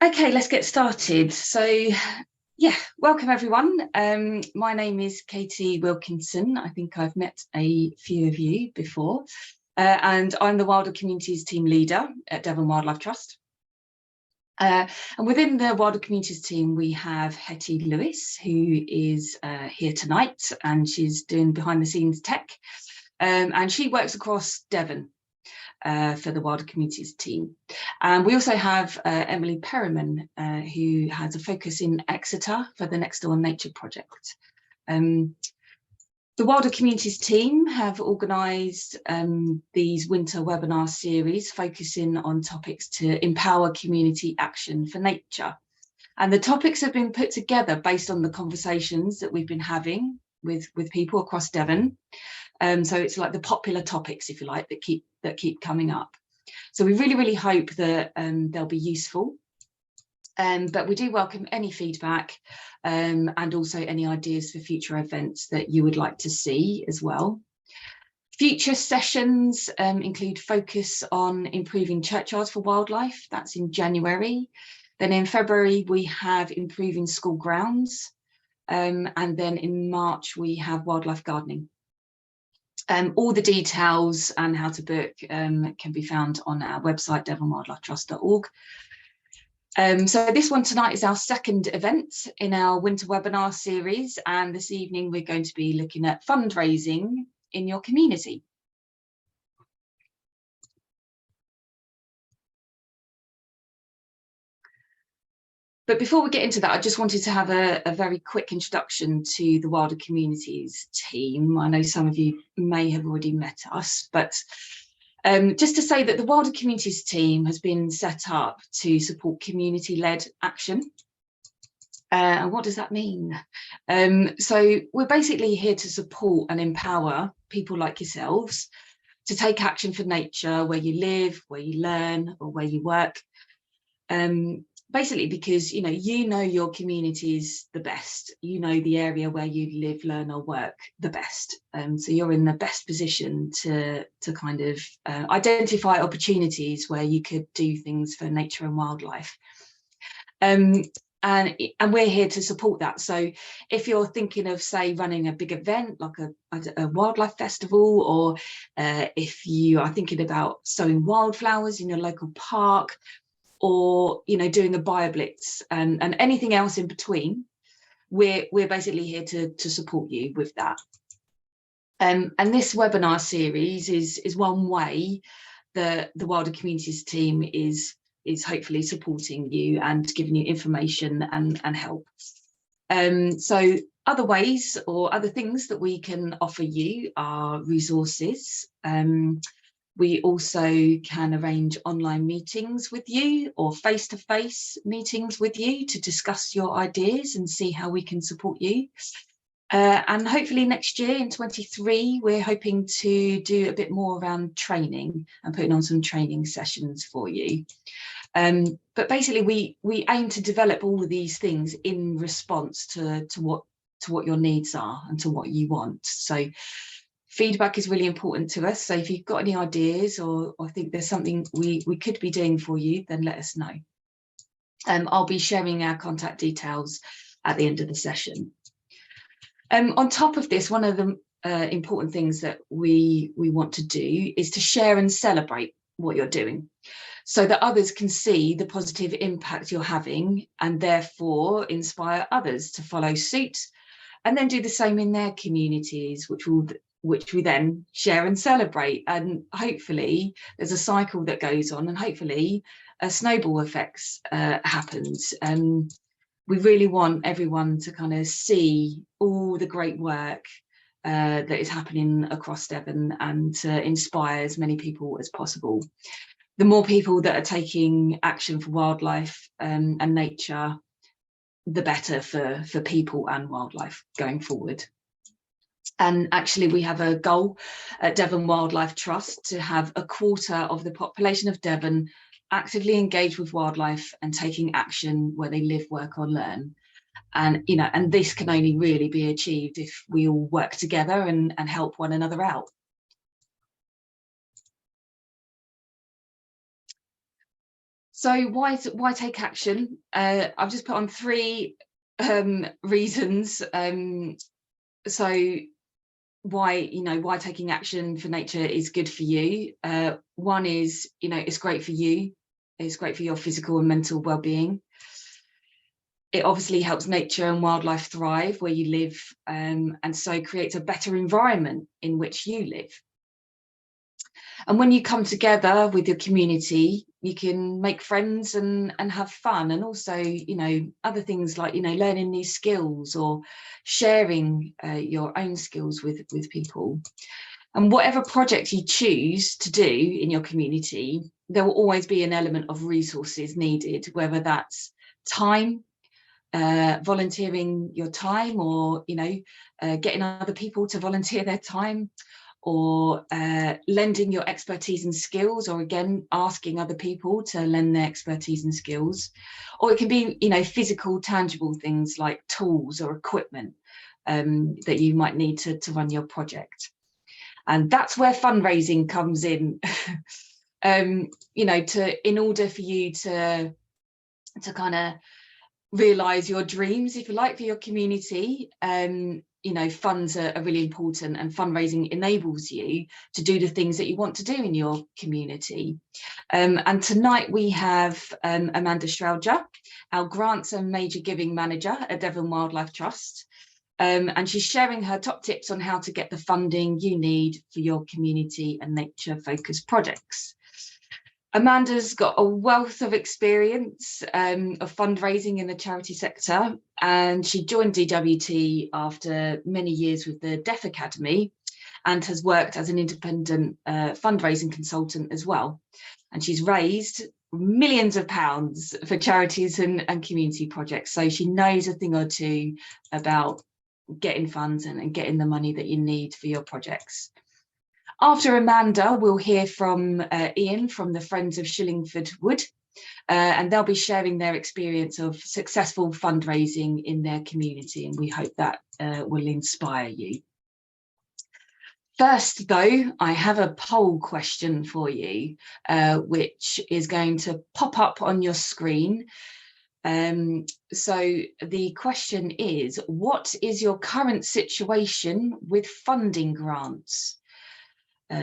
Okay, let's get started. So, yeah, welcome everyone. My name is Katie Wilkinson. I think I've met a few of you before, and I'm the Wilder Communities team leader at Devon Wildlife Trust. And within the Wilder Communities team, we have Hetty Lewis, who is here tonight, and she's doing behind the scenes tech, and she works across Devon. For the Wilder Communities team. And we also have Emily Perriman, who has a focus in Exeter for the Next Door Nature Project. The Wilder Communities team have organised these winter webinar series focusing on topics to empower community action for nature. And the topics have been put together based on the conversations that we've been having with people across Devon. So it's like the popular topics, if you like, that keep coming up. So we really hope that they'll be useful. But we do welcome any feedback and also any ideas for future events that you would like to see as well. Future sessions include focus on improving churchyards for wildlife. That's in January. Then in February, we have improving school grounds. And then in March, we have wildlife gardening. All the details and how to book can be found on our website, devonwildlifetrust.org. So this one tonight is our second event in our winter webinar series, and this evening we're going to be looking at fundraising in your community. But before we get into that, I just wanted to have a very quick introduction to the Wilder Communities team. I know some of you may have already met us, but just to say that the Wilder Communities team has been set up to support community-led action. And what does that mean? So we're basically here to support and empower people like yourselves to take action for nature where you live, where you learn, or where you work. Basically because you know your communities the best, you know the area where you live, learn or work the best, so you're in the best position to kind of identify opportunities where you could do things for nature and wildlife, and we're here to support that. So if you're thinking of, say, running a big event like a wildlife festival, or if you are thinking about sowing wildflowers in your local park, or doing a BioBlitz and anything else in between, we're basically here to support you with that. And this webinar series is one way that the Wilder Communities team is hopefully supporting you and giving you information and help. So other ways or other things that we can offer you are resources. We also can arrange online meetings with you or face-to-face meetings with you to discuss your ideas and see how we can support you. And hopefully next year in 23, we're hoping to do a bit more around training and putting on some training sessions for you. But basically we aim to develop all of these things in response to what your needs are and to what you want. So feedback is really important to us. So if you've got any ideas or think there's something we could be doing for you, then let us know. I'll be sharing our contact details at the end of the session. On top of this, one of the important things that we want to do is to share and celebrate what you're doing, so that others can see the positive impact you're having and therefore inspire others to follow suit and then do the same in their communities, which we then share and celebrate. And hopefully there's a cycle that goes on, and hopefully a snowball effects happens. We really want everyone to kind of see all the great work that is happening across Devon and to inspire as many people as possible. The more people that are taking action for wildlife and nature, the better for people and wildlife going forward. And actually we have a goal at Devon Wildlife Trust to have 1/4 of the population of Devon actively engaged with wildlife and taking action where they live, work or learn. And and this can only really be achieved if we all work together and help one another out. So why take action? I've just put on 3 reasons. So why taking action for nature is good for you. One is, it's great for you. It's great for your physical and mental well-being. It obviously helps nature and wildlife thrive where you live, and so creates a better environment in which you live. And when you come together with your community, you can make friends and have fun, and also, other things like, learning new skills or sharing your own skills with people. And whatever project you choose to do in your community, there will always be an element of resources needed, whether that's time, volunteering your time, or getting other people to volunteer their time, or lending your expertise and skills, or again asking other people to lend their expertise and skills. Or it can be physical, tangible things like tools or equipment that you might need to run your project. And that's where fundraising comes in. In order for you to kind of realize your dreams, if you like, for your community, funds are really important, and fundraising enables you to do the things that you want to do in your community. And tonight we have Amanda Strowger, our grants and major giving manager at Devon Wildlife Trust. And she's sharing her top tips on how to get the funding you need for your community and nature focused projects. Amanda's got a wealth of experience of fundraising in the charity sector, and she joined DWT after many years with the Deaf Academy and has worked as an independent fundraising consultant as well. And she's raised millions of pounds for charities and community projects. So she knows a thing or two about getting funds and getting the money that you need for your projects. After Amanda, we'll hear from Ian from the Friends of Shillingford Wood, and they'll be sharing their experience of successful fundraising in their community, and we hope that will inspire you. First, though, I have a poll question for you, which is going to pop up on your screen. So the question is, what is your current situation with funding grants?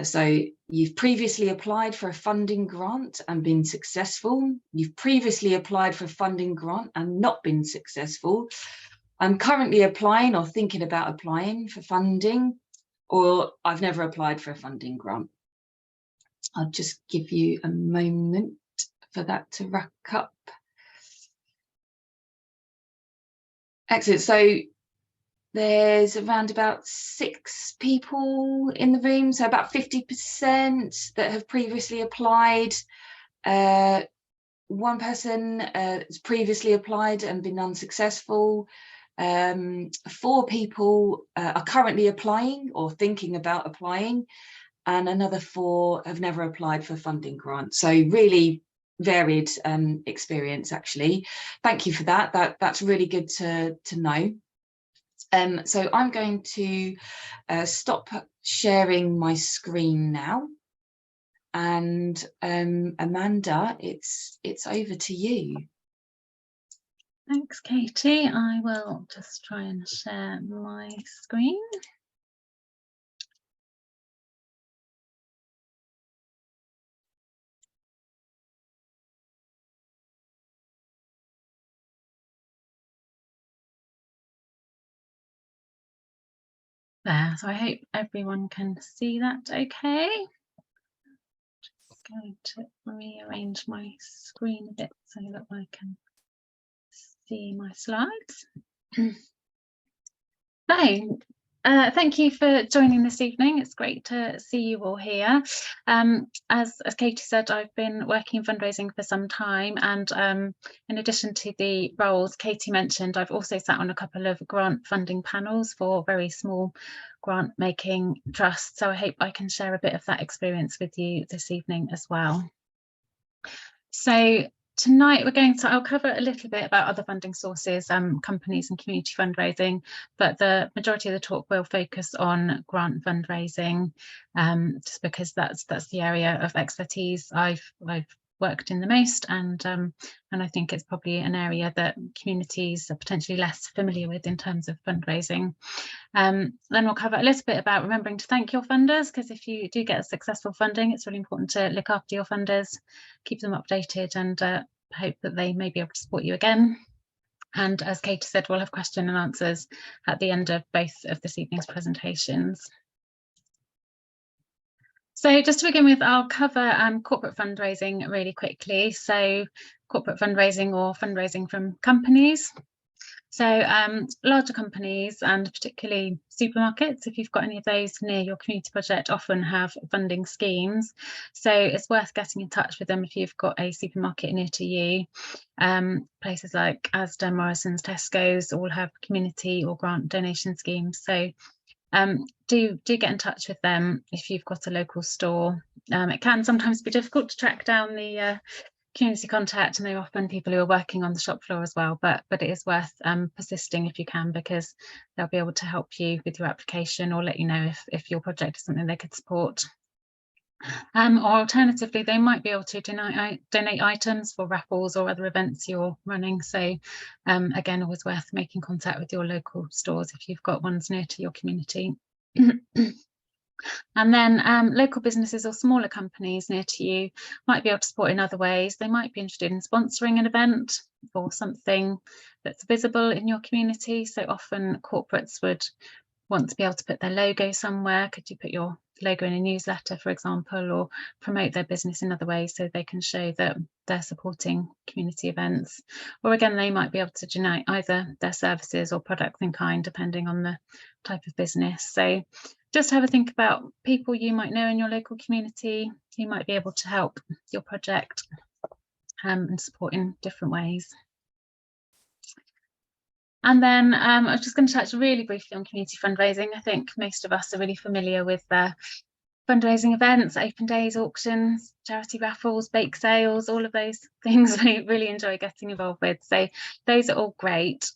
So you've previously applied for a funding grant and been successful. You've previously applied for a funding grant and not been successful. I'm currently applying or thinking about applying for funding, or I've never applied for a funding grant. I'll just give you a moment for that to rack up. Excellent. So there's around about 6 people in the room, so about 50% that have previously applied. 1 person has previously applied and been unsuccessful. 4 people are currently applying or thinking about applying, and another 4 have never applied for funding grants. So really varied experience, actually. Thank you for that. That's really good to know. So I'm going to stop sharing my screen now, and Amanda, it's over to you. Thanks, Katie. I will just try and share my screen. There, so I hope everyone can see that okay. Just going to rearrange my screen a bit so that I can see my slides. So, thank you for joining this evening. It's great to see you all here. As Katie said, I've been working in fundraising for some time, and in addition to the roles Katie mentioned, I've also sat on a couple of grant funding panels for very small grant making trusts. So I hope I can share a bit of that experience with you this evening as well. So tonight I'll cover a little bit about other funding sources, companies and community fundraising, but the majority of the talk will focus on grant fundraising, just because that's the area of expertise I've worked in the most, and I think it's probably an area that communities are potentially less familiar with in terms of fundraising. Then we'll cover a little bit about remembering to thank your funders, because if you do get a successful funding, it's really important to look after your funders, keep them updated, and hope that they may be able to support you again. And as Katie said, we'll have question and answers at the end of both of this evening's presentations. So just to begin with, I'll cover corporate fundraising really quickly. So corporate fundraising, or fundraising from companies. So larger companies, and particularly supermarkets, if you've got any of those near your community project, often have funding schemes. So it's worth getting in touch with them if you've got a supermarket near to you. Places like Asda, Morrison's, Tesco's all have community or grant donation schemes. So do get in touch with them if you've got a local store. It can sometimes be difficult to track down the community contact, and they're often people who are working on the shop floor as well, but it is worth persisting if you can, because they'll be able to help you with your application or let you know if your project is something they could support. Or alternatively, they might be able to donate items for raffles or other events you're running. So again, always worth making contact with your local stores if you've got ones near to your community. And then local businesses or smaller companies near to you might be able to support in other ways. They might be interested in sponsoring an event or something that's visible in your community. So often corporates would want to be able to put their logo somewhere. Could you put your logo in a newsletter, for example, or promote their business in other ways so they can show that they're supporting community events? Or again, they might be able to donate either their services or products in kind, depending on the type of business. So just have a think about people you might know in your local community who might be able to help your project and support in different ways. And then I was just going to touch really briefly on community fundraising. I think most of us are really familiar with fundraising events, open days, auctions, charity raffles, bake sales, all of those things we really enjoy getting involved with. So those are all great.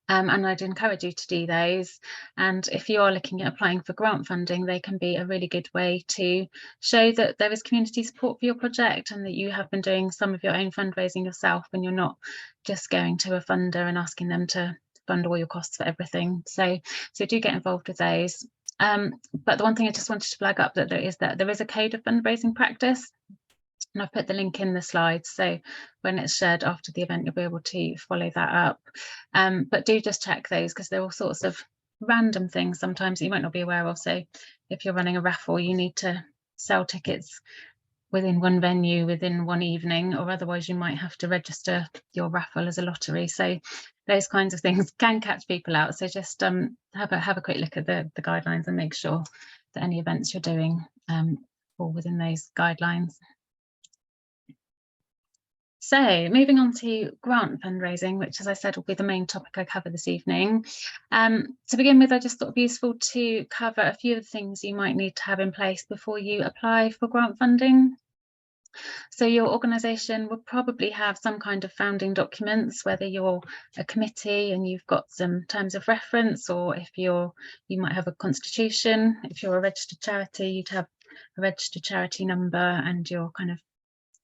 And I'd encourage you to do those. And if you are looking at applying for grant funding, they can be a really good way to show that there is community support for your project and that you have been doing some of your own fundraising yourself, and you're not just going to a funder and asking them to fund all your costs for everything. So do get involved with those. But the one thing I just wanted to flag up that there is a code of fundraising practice. And I've put the link in the slides, so when it's shared after the event, you'll be able to follow that up. But do just check those, because there are all sorts of random things sometimes that you might not be aware of. So if you're running a raffle, you need to sell tickets within one venue, within one evening, or otherwise you might have to register your raffle as a lottery. So those kinds of things can catch people out. So just have a quick look at the guidelines and make sure that any events you're doing fall within those guidelines. So moving on to grant fundraising, which, as I said, will be the main topic I cover this evening. To begin with, I just thought it'd be useful to cover a few of the things you might need to have in place before you apply for grant funding. So your organisation will probably have some kind of founding documents, whether you're a committee and you've got some terms of reference, or if you might have a constitution. If you're a registered charity, you'd have a registered charity number and your kind of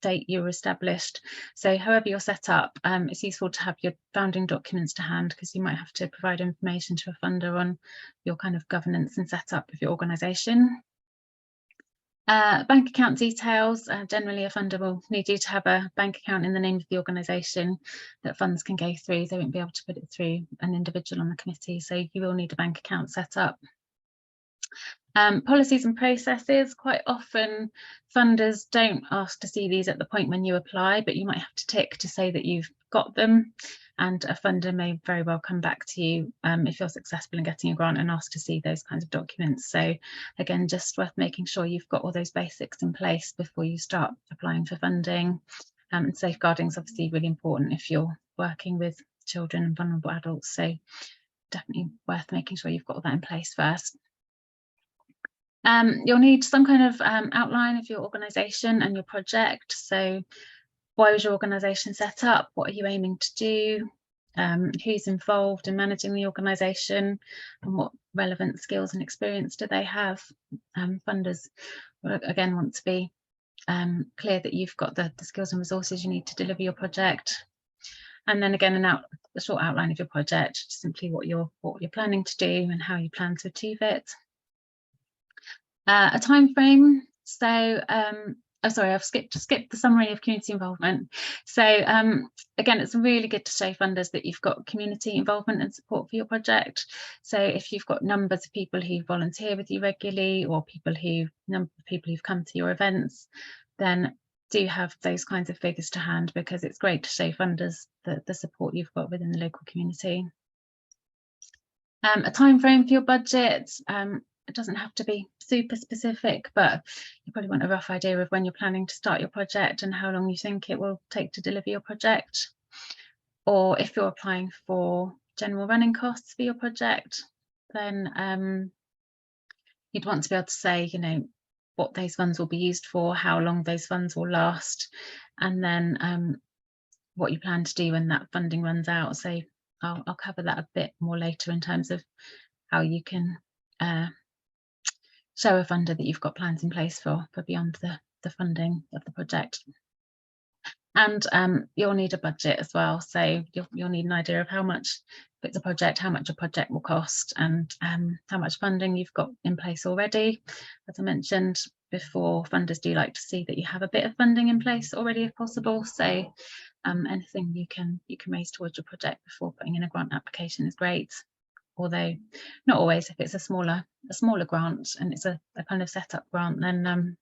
date you were established. So however you're set up, it's useful to have your founding documents to hand, because you might have to provide information to a funder on your kind of governance and setup of your organisation. Bank account details. Generally a funder will need you to have a bank account in the name of the organisation that funds can go through. They won't be able to put it through an individual on the committee, so you will need a bank account set up. Policies and processes. Quite often funders don't ask to see these at the point when you apply, but you might have to tick to say that you've got them, and a funder may very well come back to you if you're successful in getting a grant and ask to see those kinds of documents. So again, just worth making sure you've got all those basics in place before you start applying for funding. And safeguarding is obviously really important if you're working with children and vulnerable adults, so definitely worth making sure you've got all that in place first. You'll need some kind of outline of your organisation and your project. So why was your organisation set up? What are you aiming to do? Who's involved in managing the organisation, and what relevant skills and experience do they have? Funders, again, want to be clear that you've got the skills and resources you need to deliver your project. And then again, a short outline of your project, simply what you're planning to do and how you plan to achieve it. A time frame. So sorry, I've skipped the summary of community involvement. So again, it's really good to show funders that you've got community involvement and support for your project. So if you've got numbers of people who volunteer with you regularly, or number of people who've come to your events, then do have those kinds of figures to hand, because it's great to show funders the support you've got within the local community. A time frame for your budget. It doesn't have to be super specific, but you probably want a rough idea of when you're planning to start your project and how long you think it will take to deliver your project. Or if you're applying for general running costs for your project, then you'd want to be able to say, what those funds will be used for, how long those funds will last, and then what you plan to do when that funding runs out. So I'll cover that a bit more later in terms of how you can show a funder that you've got plans in place for beyond the funding of the project. And you'll need a budget as well. So you'll need an idea of how much, if it's a project, how much a project will cost, and how much funding you've got in place already. As I mentioned before, funders do like to see that you have a bit of funding in place already if possible. So anything you can raise towards your project before putting in a grant application is great. Although not always. If it's a smaller grant and it's a kind of setup grant, then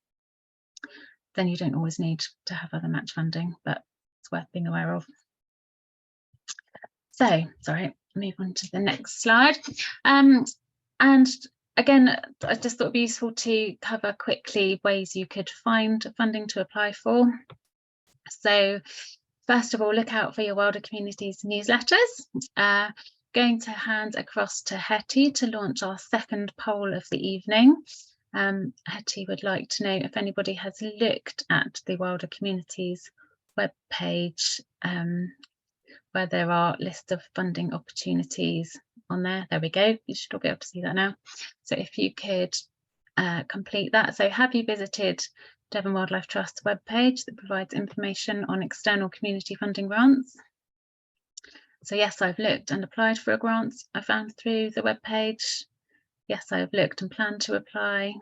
you don't always need to have other match funding, but it's worth being aware of. So, sorry, move on to the next slide. And again, I just thought it'd be useful to cover quickly ways you could find funding to apply for. So, first of all, look out for your Wilder Communities newsletters. Going to hand across to Hetty to launch our second poll of the evening. Hetty would like to know if anybody has looked at the Wilder Communities webpage, where there are lists of funding opportunities on there. There we go. You should all be able to see that now. So if you could complete that. So have you visited Devon Wildlife Trust's webpage that provides information on external community funding grants? So yes, I've looked and applied for a grant I found through the webpage. Yes, I have looked and plan to apply.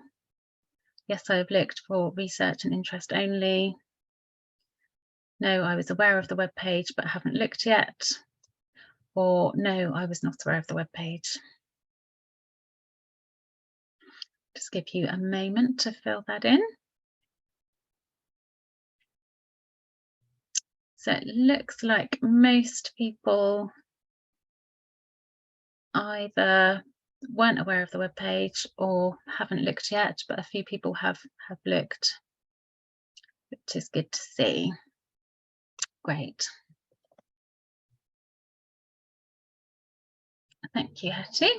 Yes, I have looked for research and interest only. No, I was aware of the webpage but haven't looked yet. Or no, I was not aware of the webpage. Just give you a moment to fill that in. So it looks like most people either weren't aware of the webpage or haven't looked yet, but a few people have looked, which is good to see. Great. Thank you, Hetty.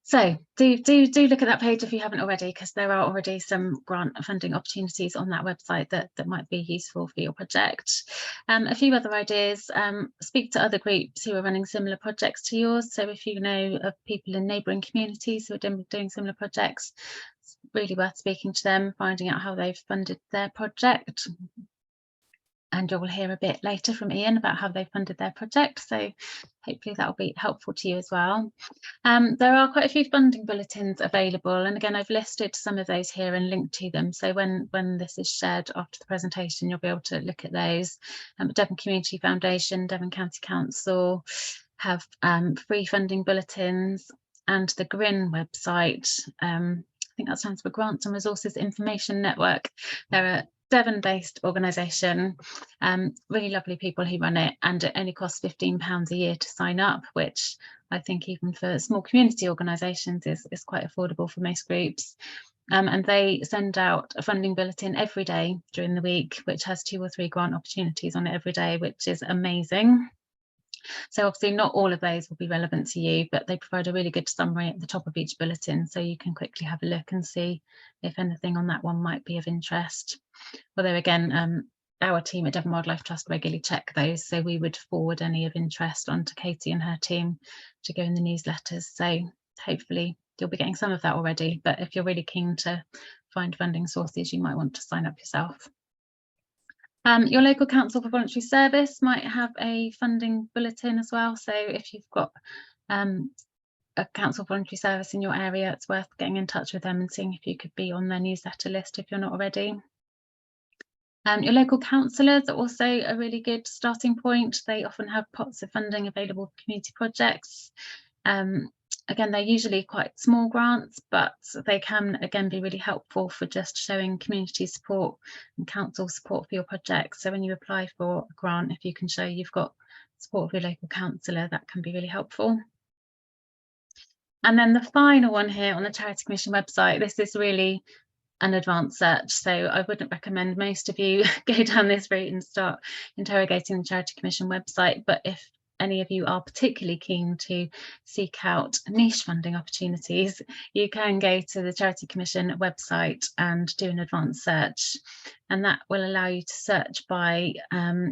So do look at that page if you haven't already, because there are already some grant funding opportunities on that website that might be useful for your project. A few other ideas: speak to other groups who are running similar projects to yours. So if you know of people in neighbouring communities who are doing similar projects, it's really worth speaking to them, finding out how they've funded their project. And you'll hear a bit later from Ian about how they funded their project. So hopefully that will be helpful to you as well. There are quite a few funding bulletins available. And again, I've listed some of those here and linked to them. So when this is shared after the presentation, you'll be able to look at those. Devon Community Foundation, Devon County Council have free funding bulletins, and the GRIN website, I think that stands for Grants and Resources Information Network. They're a Devon-based organisation, really lovely people who run it, and it only costs £15 a year to sign up, which I think even for small community organisations is quite affordable for most groups. And they send out a funding bulletin every day during the week, which has 2 or 3 grant opportunities on it every day, which is amazing. So obviously not all of those will be relevant to you, but they provide a really good summary at the top of each bulletin, so you can quickly have a look and see if anything on that one might be of interest. Although again, our team at Devon Wildlife Trust regularly check those, so we would forward any of interest onto Katie and her team to go in the newsletters. So hopefully you'll be getting some of that already, but if you're really keen to find funding sources, you might want to sign up yourself. Your local council for voluntary service might have a funding bulletin as well, so if you've got a council voluntary service in your area, it's worth getting in touch with them and seeing if you could be on their newsletter list if you're not already. Your local councillors are also a really good starting point. They often have pots of funding available for community projects. Again, they're usually quite small grants, but they can again be really helpful for just showing community support and council support for your projects. So when you apply for a grant, if you can show you've got support of your local councillor, that can be really helpful. And then the final one here on the Charity Commission website, this is really an advanced search, so I wouldn't recommend most of you go down this route and start interrogating the Charity Commission website, but if any of you are particularly keen to seek out niche funding opportunities, you can go to the Charity Commission website and do an advanced search, and that will allow you to search by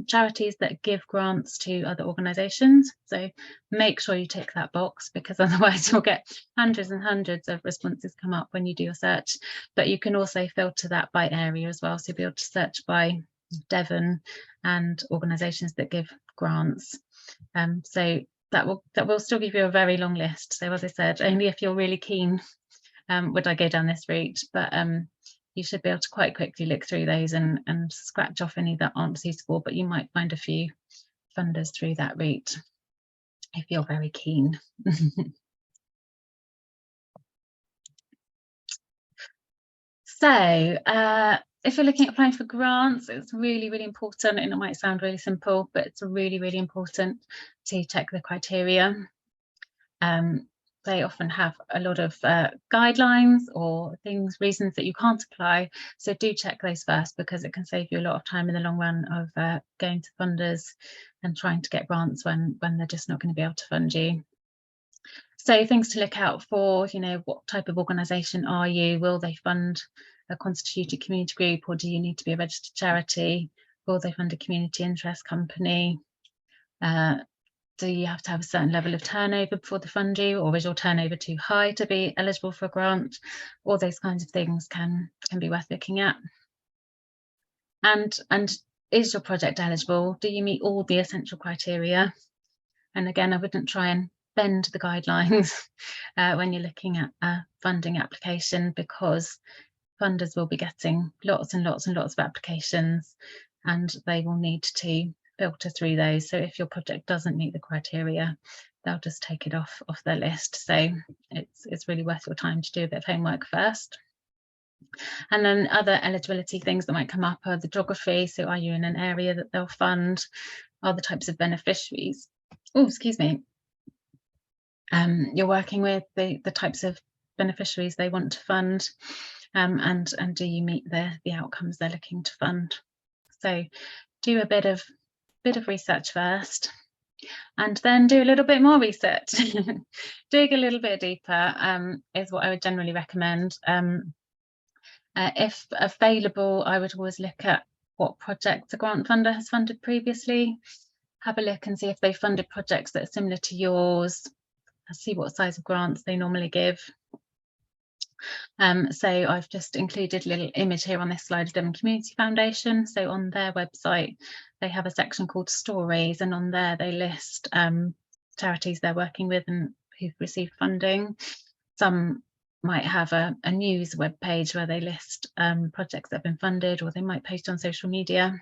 charities that give grants to other organisations. So make sure you tick that box, because otherwise you'll get hundreds and hundreds of responses come up when you do a search. But you can also filter that by area as well, so you'll be able to search by Devon and organisations that give grants. So that will still give you a very long list. So as I said, only if you're really keen would I go down this route, but you should be able to quite quickly look through those and scratch off any that aren't suitable, but you might find a few funders through that route if you're very keen. So if you're looking at applying for grants, it's really, really important, and it might sound really simple, but it's really, really important to check the criteria. They often have a lot of guidelines or reasons that you can't apply. So do check those first, because it can save you a lot of time in the long run of going to funders and trying to get grants when they're just not going to be able to fund you. So things to look out for, you know, what type of organisation are you? Will they fund a constituted community group, or do you need to be a registered charity? Will they fund a community interest company? Do you have to have a certain level of turnover before they fund you, or is your turnover too high to be eligible for a grant? All those kinds of things can be worth looking at. And is your project eligible? Do you meet all the essential criteria? And again, I wouldn't try and bend the guidelines when you're looking at a funding application, because funders will be getting lots and lots and lots of applications, and they will need to filter through those. So if your project doesn't meet the criteria, they'll just take it off their list. So it's really worth your time to do a bit of homework first. And then other eligibility things that might come up are the geography. So are you in an area that they'll fund? Are the types of beneficiaries, you're working with, the types of beneficiaries they want to fund, and do you meet the outcomes they're looking to fund? So do a bit of research first, and then do a little bit more research. Dig a little bit deeper is what I would generally recommend. If available, I would always look at what projects a grant funder has funded previously. Have a look and see if they funded projects that are similar to yours. See what size of grants they normally give. So I've just included a little image here on this slide of Devon Community Foundation. So on their website, they have a section called Stories, and on there they list charities they're working with and who've received funding. Some might have a news web page where they list projects that have been funded, or they might post on social media.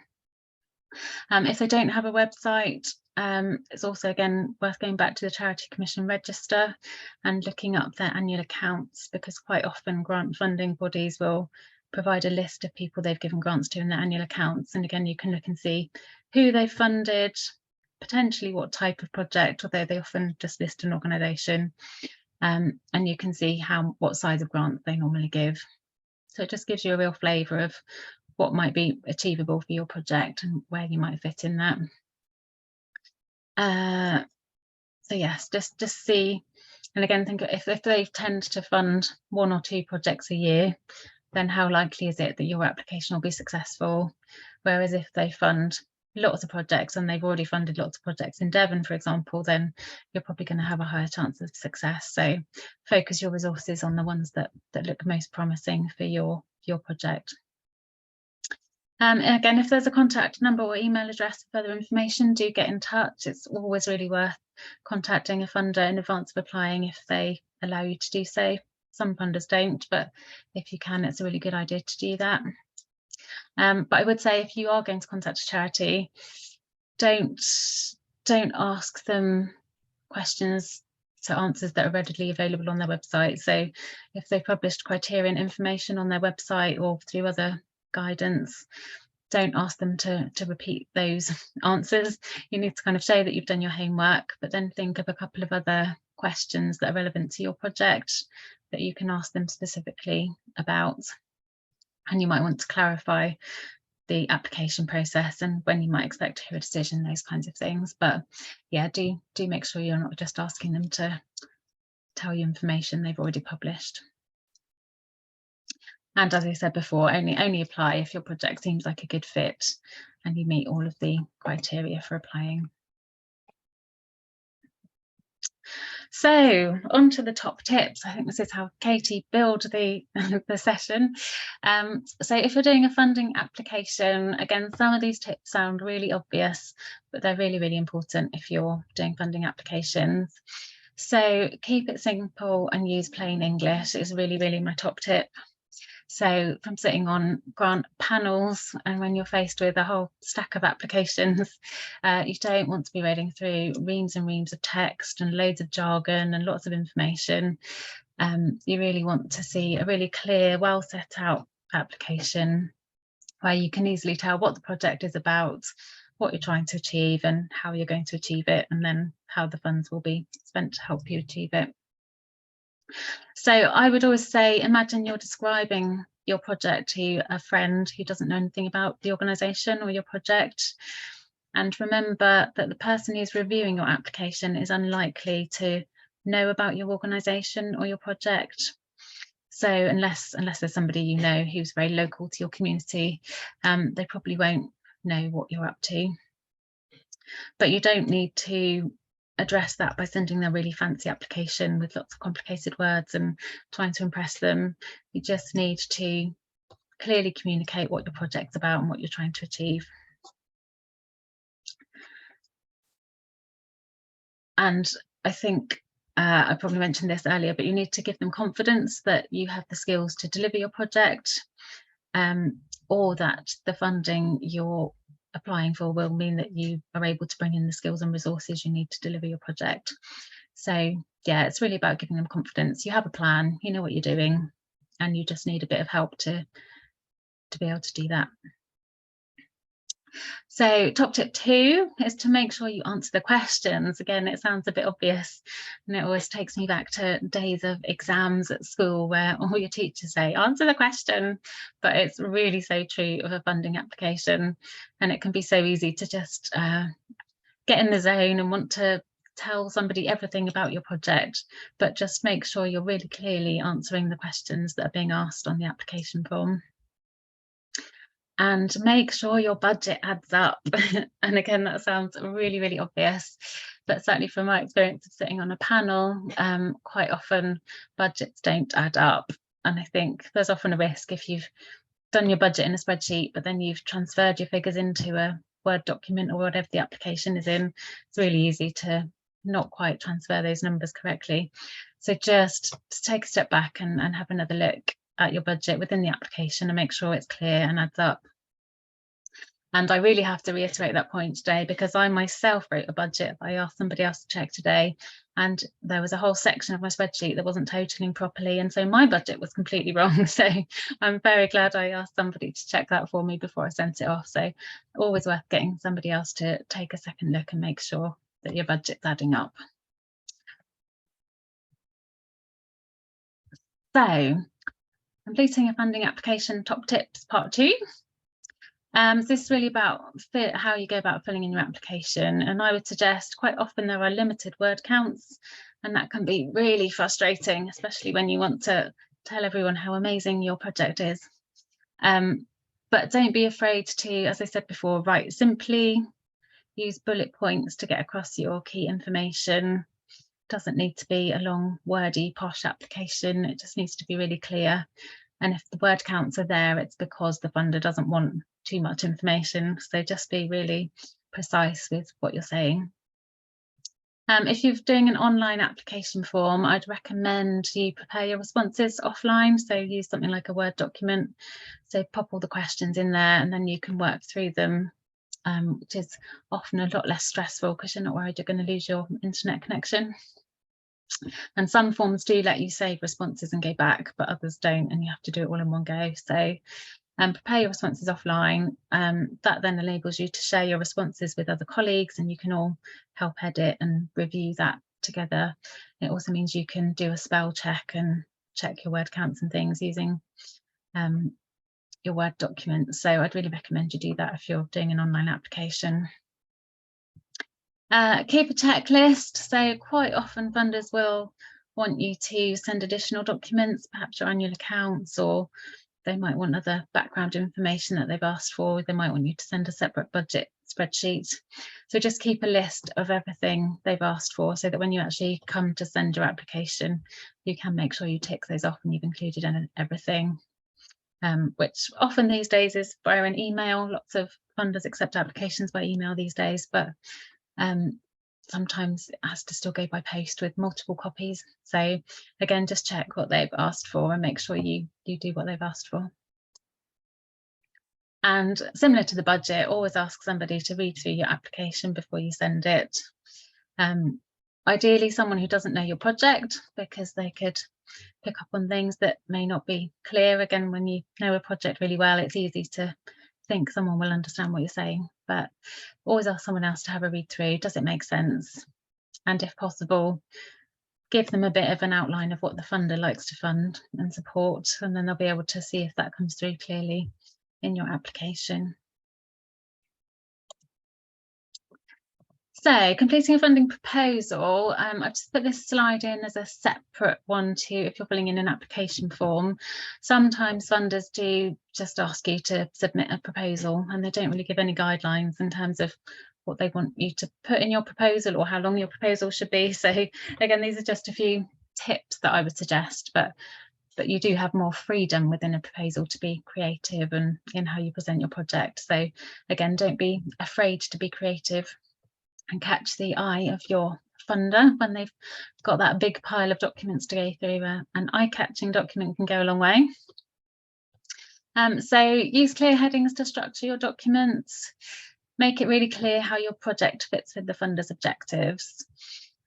If they don't have a website, it's also again worth going back to the Charity Commission register and looking up their annual accounts, because quite often grant funding bodies will provide a list of people they've given grants to in their annual accounts. And again, you can look and see who they've funded, potentially what type of project, although they often just list an organisation, and you can see what size of grant they normally give. So it just gives you a real flavour of what might be achievable for your project and where you might fit in that. So yes, just see, and again, think if they tend to fund 1 or 2 projects a year, then how likely is it that your application will be successful? Whereas if they fund lots of projects and they've already funded lots of projects in Devon, for example, then you're probably going to have a higher chance of success. So focus your resources on the ones that look most promising for your project. And again, if there's a contact number or email address for further information, do get in touch. It's always really worth contacting a funder in advance of applying if they allow you to do so. Some funders don't, but if you can, it's a really good idea to do that. But I would say if you are going to contact a charity, don't ask them questions to answers that are readily available on their website. So if they've published criteria and information on their website or through other guidance, don't ask them to repeat those answers. You need to kind of show that you've done your homework, but then think of a couple of other questions that are relevant to your project that you can ask them specifically about. And you might want to clarify the application process and when you might expect to hear a decision, those kinds of things. But yeah, do make sure you're not just asking them to tell you information they've already published. And as I said before, only apply if your project seems like a good fit and you meet all of the criteria for applying. So on to the top tips. I think this is how Katie built the session. So if you're doing a funding application, again, some of these tips sound really obvious, but they're really, really important if you're doing funding applications. So keep it simple and use plain English is really, really my top tip. So from sitting on grant panels and when you're faced with a whole stack of applications, you don't want to be reading through reams and reams of text and loads of jargon and lots of information. You really want to see a really clear, well set out application where you can easily tell what the project is about, what you're trying to achieve and how you're going to achieve it, and then how the funds will be spent to help you achieve it. So I would always say, imagine you're describing your project to a friend who doesn't know anything about the organisation or your project. And remember that the person who's reviewing your application is unlikely to know about your organisation or your project. So unless there's somebody you know who's very local to your community, they probably won't know what you're up to. But you don't need to address that by sending them a really fancy application with lots of complicated words and trying to impress them. You just need to clearly communicate what your project's about and what you're trying to achieve. And I think I probably mentioned this earlier, but you need to give them confidence that you have the skills to deliver your project, or that the funding you're applying for will mean that you are able to bring in the skills and resources you need to deliver your project. So yeah, it's really about giving them confidence. You have a plan, you know what you're doing, and you just need a bit of help to be able to do that. So top tip 2 is to make sure you answer the questions. Again, it sounds a bit obvious and it always takes me back to days of exams at school where all your teachers say, answer the question, but it's really so true of a funding application. And it can be so easy to just get in the zone and want to tell somebody everything about your project, but just make sure you're really clearly answering the questions that are being asked on the application form. And make sure your budget adds up. And again, that sounds really, really obvious, but certainly from my experience of sitting on a panel, quite often budgets don't add up. And I think there's often a risk if you've done your budget in a spreadsheet, but then you've transferred your figures into a Word document or whatever the application is in, it's really easy to not quite transfer those numbers correctly. So just take a step back and have another look at your budget within the application and make sure it's clear and adds up. And I really have to reiterate that point today because I myself wrote a budget I asked somebody else to check today, and there was a whole section of my spreadsheet that wasn't totaling properly, and so my budget was completely wrong. So I'm very glad I asked somebody to check that for me before I sent it off. So always worth getting somebody else to take a second look and make sure that your budget's adding up. So completing a funding application, top tips, part 2. So this is really about how you go about filling in your application, and I would suggest quite often there are limited word counts, and that can be really frustrating, especially when you want to tell everyone how amazing your project is. But don't be afraid to, as I said before, write simply, use bullet points to get across your key information. It doesn't need to be a long, wordy, posh application. It just needs to be really clear. And if the word counts are there, it's because the funder doesn't want too much information. So just be really precise with what you're saying. If you're doing an online application form, I'd recommend you prepare your responses offline. So use something like a Word document. So pop all the questions in there and then you can work through them, which is often a lot less stressful because you're not worried you're going to lose your internet connection. And some forms do let you save responses and go back, but others don't, and you have to do it all in one go. So prepare your responses offline. That then enables you to share your responses with other colleagues and you can all help edit and review that together. It also means you can do a spell check and check your word counts and things using your Word document. So I'd really recommend you do that if you're doing an online application. Keep a checklist. So quite often funders will want you to send additional documents, perhaps your annual accounts, or they might want other background information that they've asked for. They might want you to send a separate budget spreadsheet. So just keep a list of everything they've asked for so that when you actually come to send your application, you can make sure you tick those off and you've included everything, which often these days is via an email. Lots of funders accept applications by email these days, but sometimes it has to still go by post with multiple copies. So again, just check what they've asked for and make sure you do what they've asked for. And similar to the budget, always ask somebody to read through your application before you send it. Ideally, someone who doesn't know your project, because they could pick up on things that may not be clear. Again, when you know a project really well, it's easy to think someone will understand what you're saying, but always ask someone else to have a read through. Does it make sense? And if possible, give them a bit of an outline of what the funder likes to fund and support, and then they'll be able to see if that comes through clearly in your application. So completing a funding proposal, I've just put this slide in as a separate one to if you're filling in an application form. Sometimes funders do just ask you to submit a proposal and they don't really give any guidelines in terms of what they want you to put in your proposal or how long your proposal should be. So again, these are just a few tips that I would suggest, but you do have more freedom within a proposal to be creative and in how you present your project. So again, don't be afraid to be creative and catch the eye of your funder when they've got that big pile of documents to go through. An eye-catching document can go a long way. So use clear headings to structure your documents. Make it really clear how your project fits with the funder's objectives.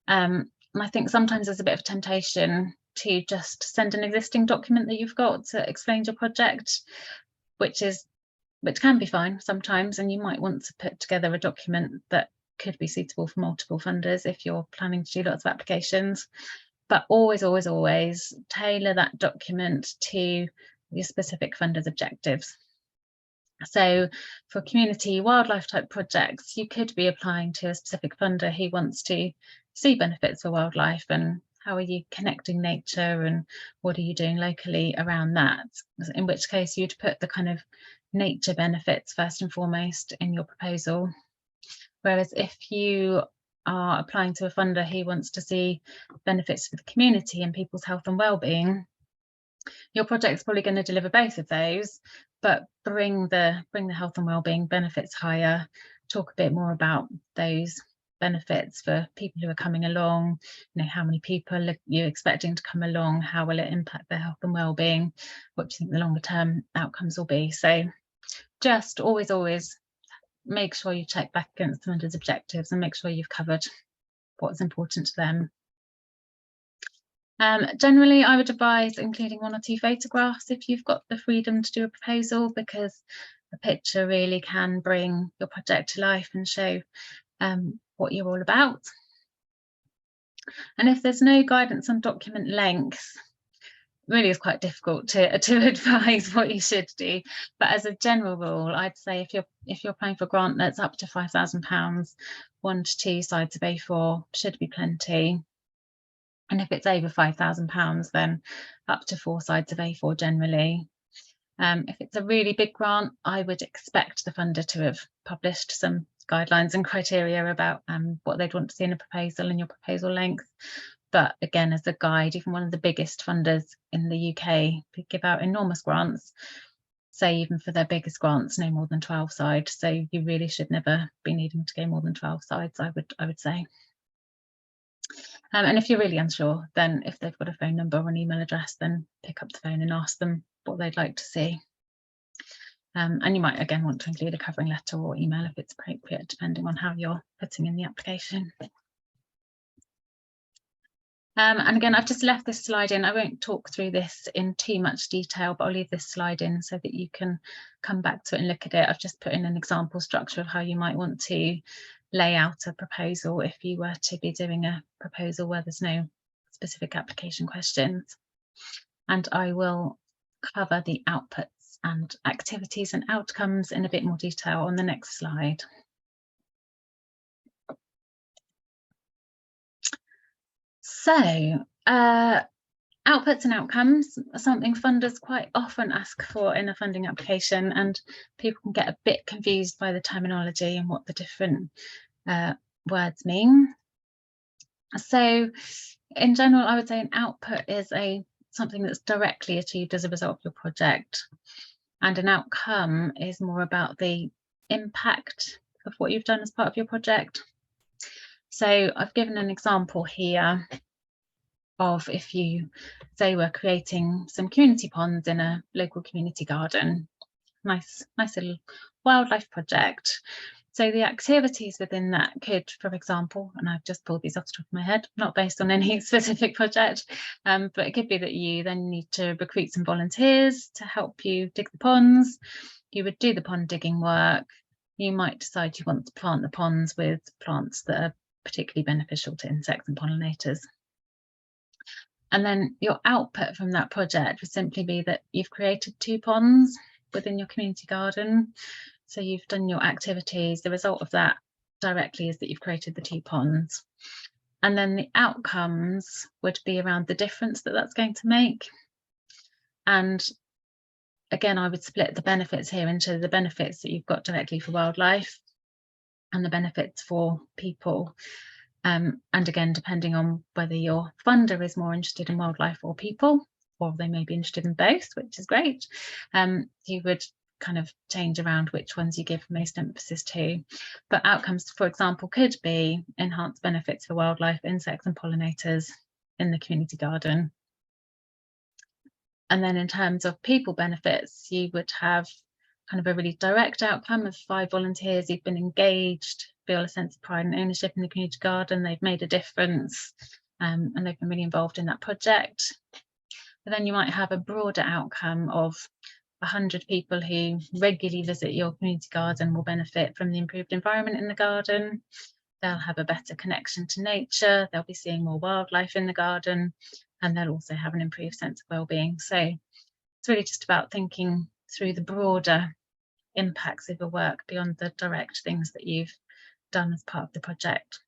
And I think sometimes there's a bit of temptation to just send an existing document that you've got to explain your project, which can be fine sometimes, and you might want to put together a document that could be suitable for multiple funders if you're planning to do lots of applications. But always, always, always tailor that document to your specific funder's objectives. So for community wildlife type projects, you could be applying to a specific funder who wants to see benefits for wildlife, and how are you connecting nature and what are you doing locally around that? In which case you'd put the kind of nature benefits first and foremost in your proposal. Whereas if you are applying to a funder who wants to see benefits for the community and people's health and well-being, your project's probably going to deliver both of those, but bring the health and well-being benefits higher. Talk a bit more about those benefits for people who are coming along. You know, how many people are you expecting to come along? How will it impact their health and well-being? What do you think the longer term outcomes will be? So just always make sure you check back against the funder's objectives and make sure you've covered what's important to them. Generally, I would advise including 1 or 2 photographs if you've got the freedom to do a proposal, because a picture really can bring your project to life and show what you're all about. And if there's no guidance on document length, really is quite difficult to advise what you should do. But as a general rule, I'd say if you're applying for a grant that's up to £5,000, 1 to 2 sides of A4 should be plenty. And if it's over £5,000, then up to 4 sides of A4 generally. If it's a really big grant, I would expect the funder to have published some guidelines and criteria about what they'd want to see in a proposal and your proposal length. But again, as a guide, even one of the biggest funders in the UK could give out enormous grants, say even for their biggest grants, no more than 12 sides. So you really should never be needing to go more than 12 sides, I would say. And if you're really unsure, then if they've got a phone number or an email address, then pick up the phone and ask them what they'd like to see. And you might again want to include a covering letter or email if it's appropriate, depending on how you're putting in the application. And again, I've just left this slide in. I won't talk through this in too much detail, but I'll leave this slide in so that you can come back to it and look at it. I've just put in an example structure of how you might want to lay out a proposal if you were to be doing a proposal where there's no specific application questions. And I will cover the outputs and activities and outcomes in a bit more detail on the next slide. So, outputs and outcomes are something funders quite often ask for in a funding application, and people can get a bit confused by the terminology and what the different words mean. So, in general, I would say an output is something that's directly achieved as a result of your project, and an outcome is more about the impact of what you've done as part of your project. So I've given an example here of if you say we're creating some community ponds in a local community garden, nice little wildlife project. So the activities within that could, for example, and I've just pulled these off the top of my head, not based on any specific project, but it could be that you then need to recruit some volunteers to help you dig the ponds. You would do the pond digging work. You might decide you want to plant the ponds with plants that are particularly beneficial to insects and pollinators. And then your output from that project would simply be that you've created 2 ponds within your community garden. So you've done your activities. The result of that directly is that you've created the 2 ponds. And then the outcomes would be around the difference that that's going to make. And again, I would split the benefits here into the benefits that you've got directly for wildlife and the benefits for people. And again, depending on whether your funder is more interested in wildlife or people, or they may be interested in both, which is great, you would kind of change around which ones you give most emphasis to. But outcomes, for example, could be enhanced benefits for wildlife, insects and pollinators in the community garden. And then in terms of people benefits, you would have kind of a really direct outcome of 5 volunteers who've been engaged, feel a sense of pride and ownership in the community garden. They've made a difference, and they've been really involved in that project. But then you might have a broader outcome of 100 people who regularly visit your community garden will benefit from the improved environment in the garden. They'll have a better connection to nature. They'll be seeing more wildlife in the garden, and they'll also have an improved sense of well-being. So it's really just about thinking through the broader impacts of your work beyond the direct things that you've done as part of the project.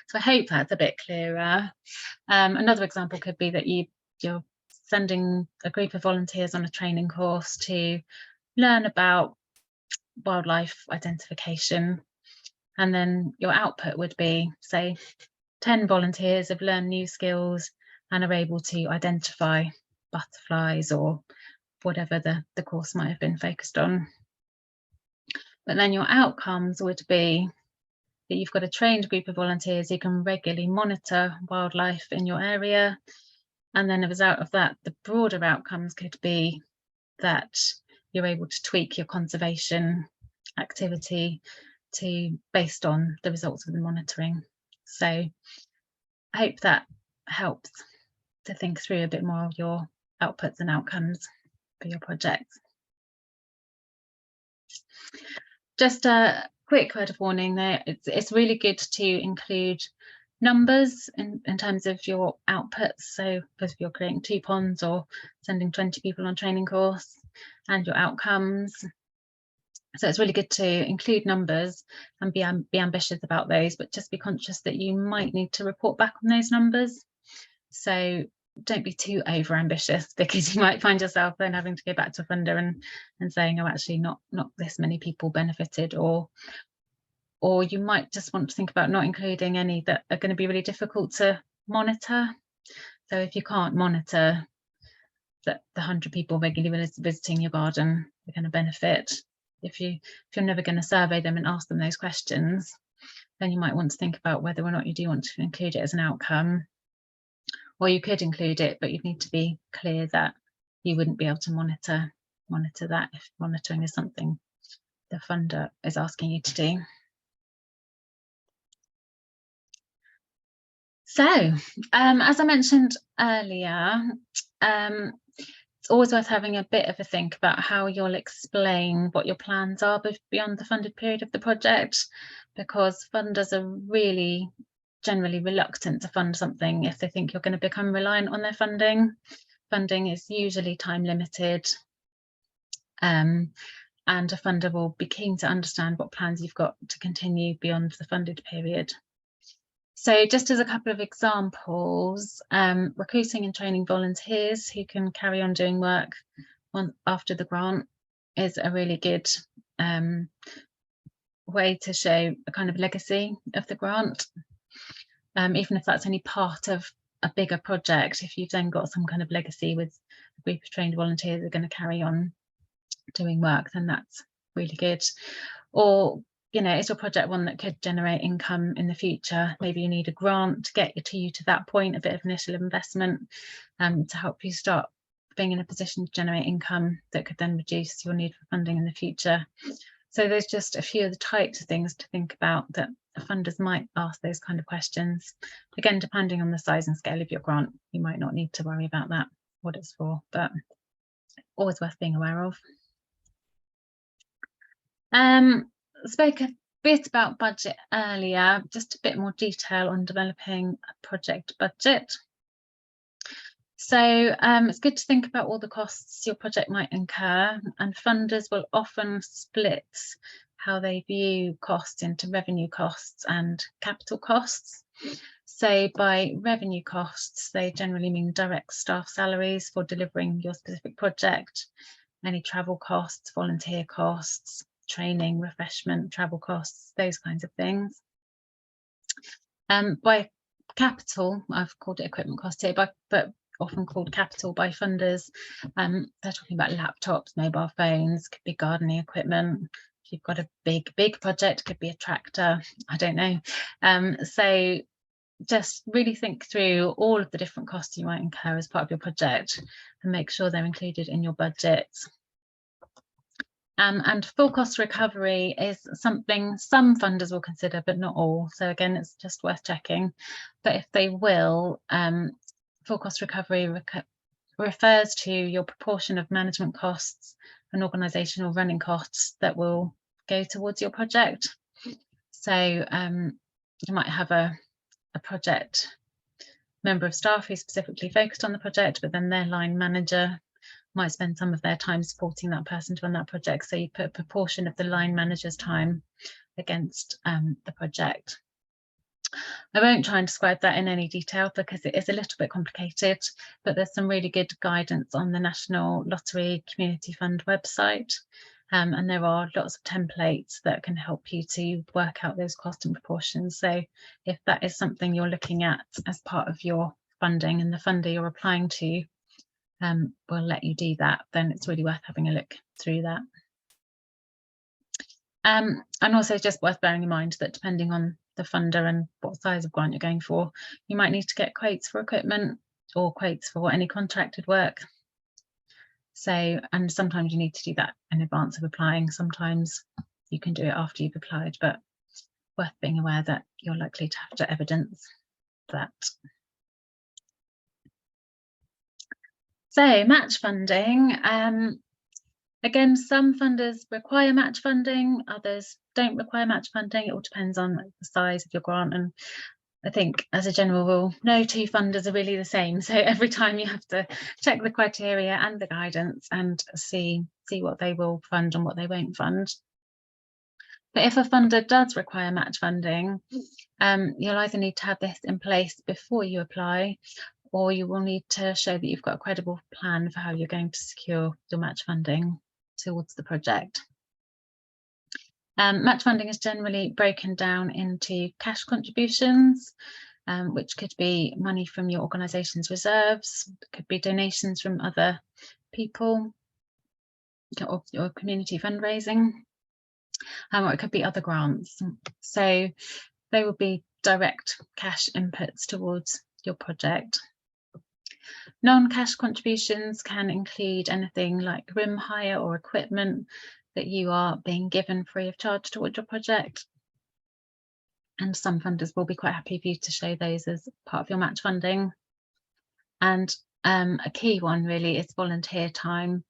So I hope that's a bit clearer. Another example could be that you're sending a group of volunteers on a training course to learn about wildlife identification, and then your output would be, say, 10 volunteers have learned new skills and are able to identify butterflies or whatever the course might have been focused on. But then your outcomes would be that you've got a trained group of volunteers who can regularly monitor wildlife in your area. And then as a result of that, the broader outcomes could be that you're able to tweak your conservation activity based on the results of the monitoring. So I hope that helps to think through a bit more of your outputs and outcomes for your projects. Just a quick word of warning there, it's really good to include numbers in terms of your outputs. So if you're creating 2 ponds or sending 20 people on training course, and your outcomes. So it's really good to include numbers and be ambitious about those, but just be conscious that you might need to report back on those numbers. So don't be too over ambitious, because you might find yourself then having to go back to a funder and saying, oh, actually not this many people benefited, or you might just want to think about not including any that are going to be really difficult to monitor. So if you can't monitor that the 100 people regularly visiting your garden are going to benefit, if you're never going to survey them and ask them those questions, then you might want to think about whether or not you do want to include it as an outcome. Or you could include it, but you'd need to be clear that you wouldn't be able to monitor that if monitoring is something the funder is asking you to do. So, as I mentioned earlier, it's always worth having a bit of a think about how you'll explain what your plans are beyond the funded period of the project, because funders are really generally reluctant to fund something if they think you're going to become reliant on their funding. Funding is usually time limited, and a funder will be keen to understand what plans you've got to continue beyond the funded period. So just as a couple of examples, recruiting and training volunteers who can carry on doing work after the grant is a really good way to show a kind of legacy of the grant. Even if that's only part of a bigger project, if you've then got some kind of legacy with a group of trained volunteers that are going to carry on doing work, then that's really good. Or, you know, is your project one that could generate income in the future? Maybe you need a grant to get you to that point, a bit of initial investment to help you start being in a position to generate income that could then reduce your need for funding in the future. So there's just a few of the types of things to think about that funders might ask those kind of questions. Again, depending on the size and scale of your grant, you might not need to worry about that, what it's for, but always worth being aware of. Spoke a bit about budget earlier, just a bit more detail on developing a project budget. So it's good to think about all the costs your project might incur, and funders will often split how they view costs into revenue costs and capital costs. So by revenue costs, they generally mean direct staff salaries for delivering your specific project, any travel costs, volunteer costs, training, refreshment, travel costs, those kinds of things. By capital, I've called it equipment cost here, but often called capital by funders. They're talking about laptops, mobile phones, could be gardening equipment. If you've got a big project, could be a tractor, I don't know. So just really think through all of the different costs you might incur as part of your project and make sure they're included in your budget. And full cost recovery is something some funders will consider, but not all. So again, it's just worth checking. But if they will, full cost recovery refers to your proportion of management costs and organisational running costs that will go towards your project. So you might have a project member of staff who's specifically focused on the project, but then their line manager might spend some of their time supporting that person to run that project. So you put a proportion of the line manager's time against the project. I won't try and describe that in any detail because it is a little bit complicated, but there's some really good guidance on the National Lottery Community Fund website. And there are lots of templates that can help you to work out those cost and proportions. So if that is something you're looking at as part of your funding and the funder you're applying to will let you do that, then it's really worth having a look through that. And also just worth bearing in mind that depending on the funder and what size of grant you're going for, you might need to get quotes for equipment or quotes for any contracted work. So, and sometimes you need to do that in advance of applying. Sometimes you can do it after you've applied, but worth being aware that you're likely to have to evidence that. So match funding. Again, some funders require match funding, others don't require match funding. It all depends on the size of your grant. And I think as a general rule, no two funders are really the same. So every time you have to check the criteria and the guidance and see what they will fund and what they won't fund. But if a funder does require match funding, you'll either need to have this in place before you apply, or you will need to show that you've got a credible plan for how you're going to secure your match funding towards the project. Match funding is generally broken down into cash contributions, which could be money from your organisation's reserves, could be donations from other people, or community fundraising, or it could be other grants. So they will be direct cash inputs towards your project. Non-cash contributions can include anything like room hire or equipment that you are being given free of charge towards your project. And some funders will be quite happy for you to show those as part of your match funding. And a key one really is volunteer time.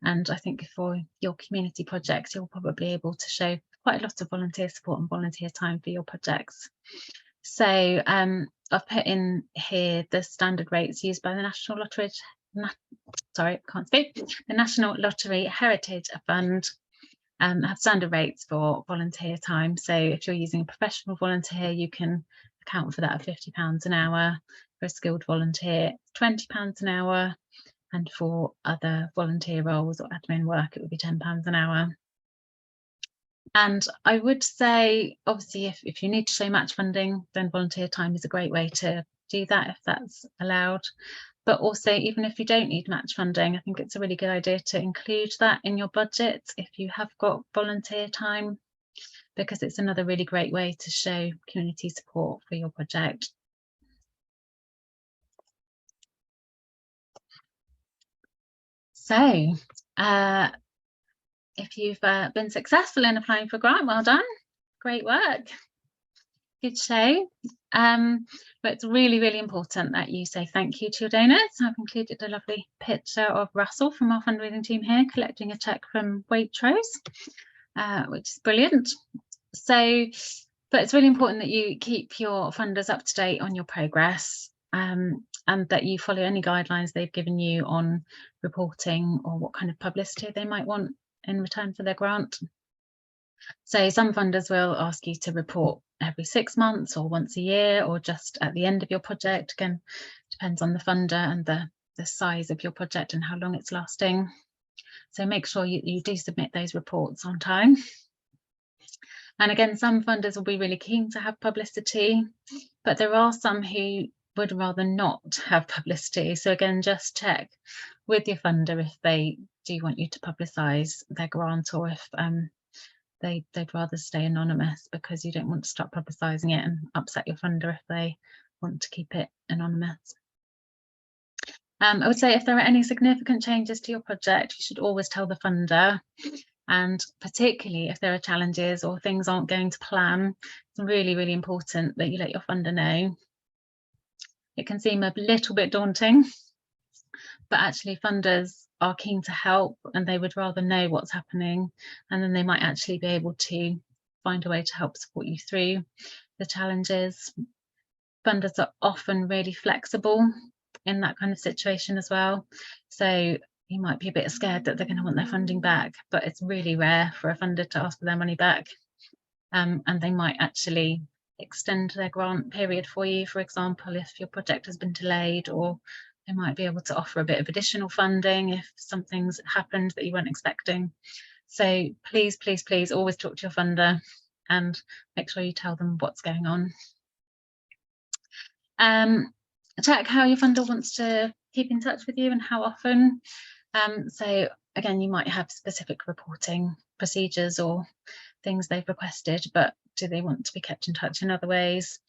And I think for your community projects, you'll probably be able to show quite a lot of volunteer support and volunteer time for your projects. So I've put in here the standard rates used by the National Lottery, the National Lottery Heritage Fund have standard rates for volunteer time. So if you're using a professional volunteer, you can account for that at £50 an hour. For a skilled volunteer, £20 an hour. And for other volunteer roles or admin work, it would be £10 an hour. And I would say, obviously, if you need to show match funding, then volunteer time is a great way to do that if that's allowed. But also, even if you don't need match funding, I think it's a really good idea to include that in your budget if you have got volunteer time, because it's another really great way to show community support for your project. So, if you've been successful in applying for a grant, well done, great work, good show. But it's really, really important that you say thank you to your donors. I've included a lovely picture of Russell from our fundraising team here collecting a cheque from Waitrose, which is brilliant. So, but it's really important that you keep your funders up to date on your progress, and that you follow any guidelines they've given you on reporting or what kind of publicity they might want in return for their grant. So some funders will ask you to report every 6 months or once a year or just at the end of your project. Again, depends on the funder and the size of your project and how long it's lasting. So make sure you do submit those reports on time. And again, some funders will be really keen to have publicity, but there are some who would rather not have publicity. So again, just check with your funder if they do want you to publicise their grant, or if they'd rather stay anonymous, because you don't want to start publicising it and upset your funder if they want to keep it anonymous. I would say if there are any significant changes to your project, you should always tell the funder. And particularly if there are challenges or things aren't going to plan, it's really, really important that you let your funder know. It can seem a little bit daunting, but actually funders are keen to help and they would rather know what's happening, and then they might actually be able to find a way to help support you through the challenges. Funders are often really flexible in that kind of situation as well. So you might be a bit scared that they're going to want their funding back, but it's really rare for a funder to ask for their money back. And they might actually extend their grant period for you, for example, if your project has been delayed, or they might be able to offer a bit of additional funding if something's happened that you weren't expecting. So please, please, please always talk to your funder and make sure you tell them what's going on. Check how your funder wants to keep in touch with you and how often. So again, you might have specific reporting procedures or things they've requested, but do they want to be kept in touch in other ways?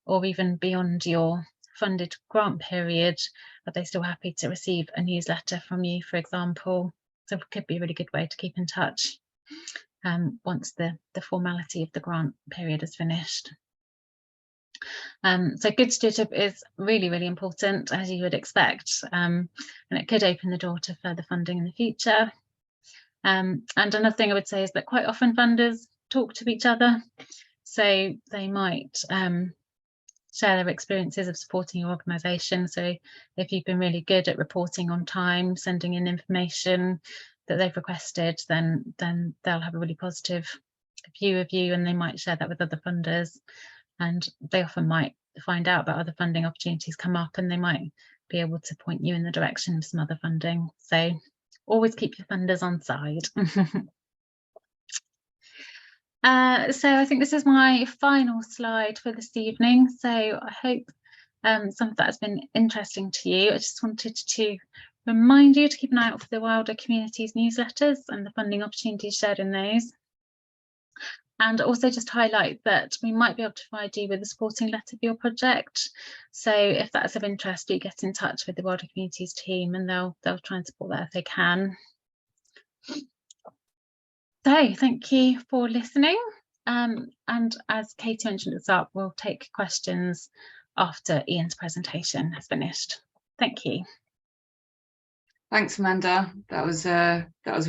Or even beyond your funded grant period, are they still happy to receive a newsletter from you, for example? So it could be a really good way to keep in touch once the formality of the grant period is finished. So good stewardship is really, really important, as you would expect, and it could open the door to further funding in the future. And another thing I would say is that quite often funders talk to each other, so they might share their experiences of supporting your organisation. So if you've been really good at reporting on time, sending in information that they've requested, then they'll have a really positive view of you, and they might share that with other funders. and they often might find out about other funding opportunities come up, and they might be able to point you in the direction of some other funding. So always keep your funders on side. So I think this is my final slide for this evening. So I hope some of that has been interesting to you. I just wanted to remind you to keep an eye out for the Wilder Communities newsletters and the funding opportunities shared in those. And also just highlight that we might be able to provide you with a supporting letter for your project. So if that's of interest, do get in touch with the Wilder Communities team, and they'll try and support that if they can. So thank you for listening. And as Katie mentioned at the start, we'll take questions after Ian's presentation has finished. Thank you. Thanks, Amanda. That was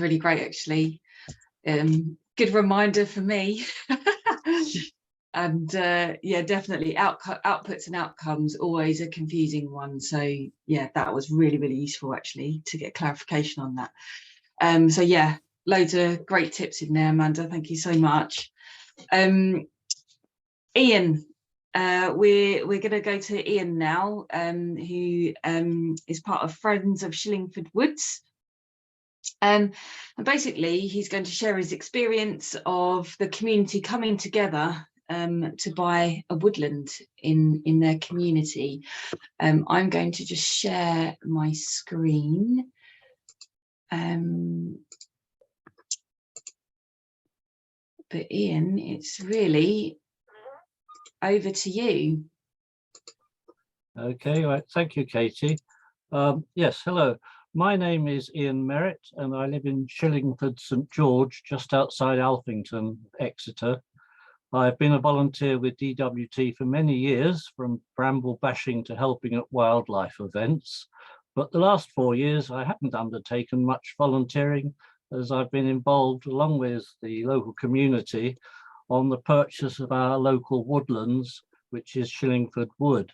really great, actually. Good reminder for me. And yeah, definitely outputs and outcomes, always a confusing one. So yeah, that was really, really useful, actually, to get clarification on that. So yeah, loads of great tips in there, Amanda. Thank you so much. Ian, we're going to go to Ian now, who is part of Friends of Shillingford Woods. And basically, he's going to share his experience of the community coming together to buy a woodland in their community. I'm going to just share my screen. But Ian, it's really over to you. Okay, right. Thank you, Katie. Yes, hello. My name is Ian Merritt, and I live in Shillingford, St George, just outside Alphington, Exeter. I've been a volunteer with DWT for many years, from bramble bashing to helping at wildlife events. But the last 4 years, I haven't undertaken much volunteering, as I've been involved, along with the local community, on the purchase of our local woodlands, which is Shillingford Wood.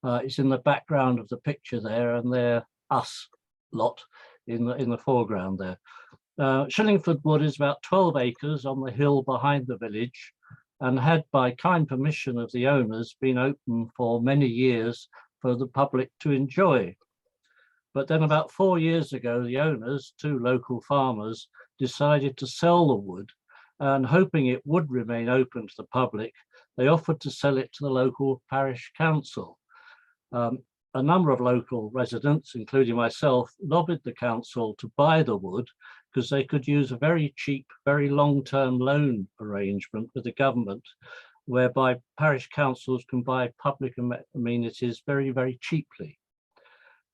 It's in the background of the picture there, and they're us lot in the foreground there. Shillingford Wood is about 12 acres on the hill behind the village, and had, by kind permission of the owners, been open for many years for the public to enjoy. But then about 4 years ago, the owners, two local farmers, decided to sell the wood, and hoping it would remain open to the public, they offered to sell it to the local parish council. A number of local residents, including myself, lobbied the council to buy the wood because they could use a very cheap, very long-term loan arrangement with the government, whereby parish councils can buy public amenities very, very cheaply.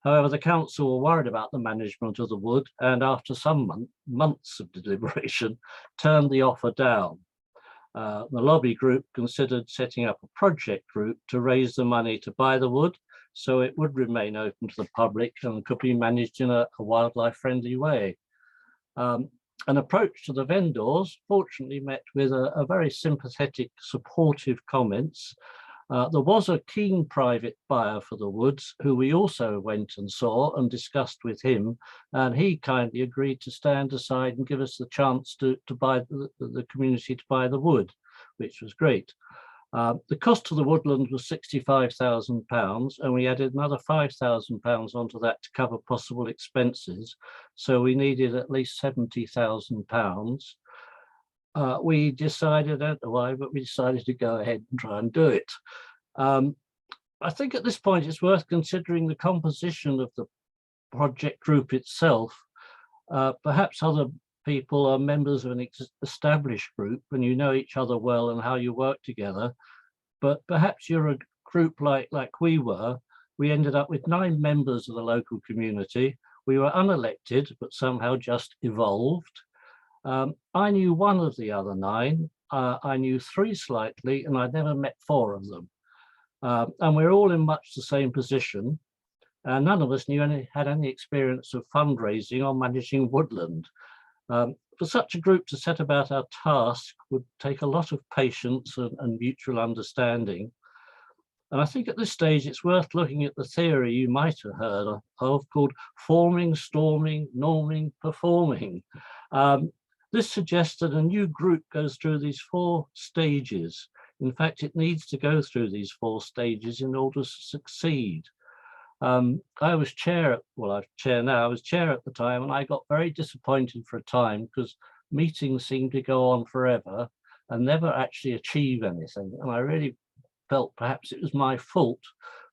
However, the council were worried about the management of the wood, and after some months of deliberation, turned the offer down. The lobby group considered setting up a project group to raise the money to buy the wood, so it would remain open to the public and could be managed in a wildlife-friendly way. An approach to the vendors fortunately met with a very sympathetic, supportive comments. There was a keen private buyer for the woods, who we also went and saw and discussed with him, and he kindly agreed to stand aside and give us the chance to buy the community to buy the wood, which was great. The cost of the woodland was £65,000, and we added another £5,000 onto that to cover possible expenses. So we needed at least £70,000. We decided, I don't know why, but we decided to go ahead and try and do it. I think at this point it's worth considering the composition of the project group itself. Perhaps other people are members of an established group and you know each other well and how you work together, but perhaps you're a group like we were. We ended up with 9 members of the local community. We were unelected, but somehow just evolved. I knew one of the other 9. I knew 3 slightly, and I'd never met 4 of them. And we're all in much the same position. And none of us had any experience of fundraising or managing woodland. For such a group to set about our task would take a lot of patience and mutual understanding. And I think at this stage, it's worth looking at the theory you might have heard of called forming, storming, norming, performing. This suggests that a new group goes through these 4 stages. In fact, it needs to go through these 4 stages in order to succeed. I was chair, I'm chair now, I was chair at the time, and I got very disappointed for a time because meetings seemed to go on forever and never actually achieve anything. And I really felt perhaps it was my fault.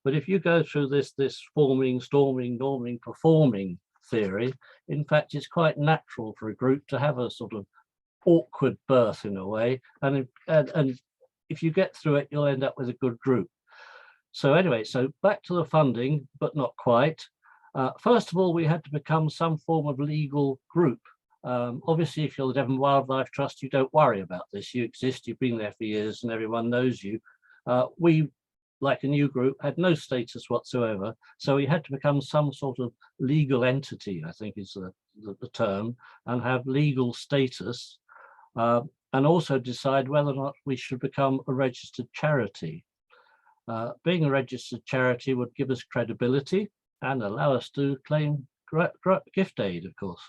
But if you go through this forming, storming, norming, performing theory, in fact, it's quite natural for a group to have a sort of awkward birth in a way. And if you get through it, you'll end up with a good group. So anyway, so back to the funding, but not quite. First of all, we had to become some form of legal group. Obviously, if you're the Devon Wildlife Trust, you don't worry about this. You exist, you've been there for years and everyone knows you. We, like a new group, had no status whatsoever. So we had to become some sort of legal entity, I think is the term, and have legal status, and also decide whether or not we should become a registered charity. Being a registered charity would give us credibility and allow us to claim gift aid, of course.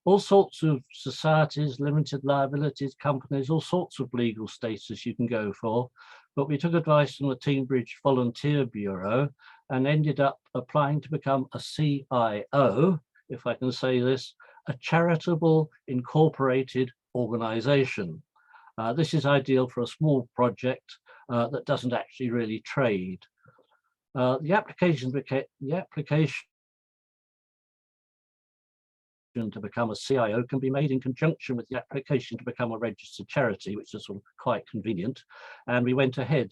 All sorts of societies, limited liabilities, companies, all sorts of legal status you can go for. But we took advice from the Teignbridge Volunteer Bureau and ended up applying to become a CIO, if I can say this, a charitable incorporated organization. This is ideal for a small project that doesn't actually really trade. The application to become a CIO can be made in conjunction with the application to become a registered charity, which is sort of quite convenient. And we went ahead.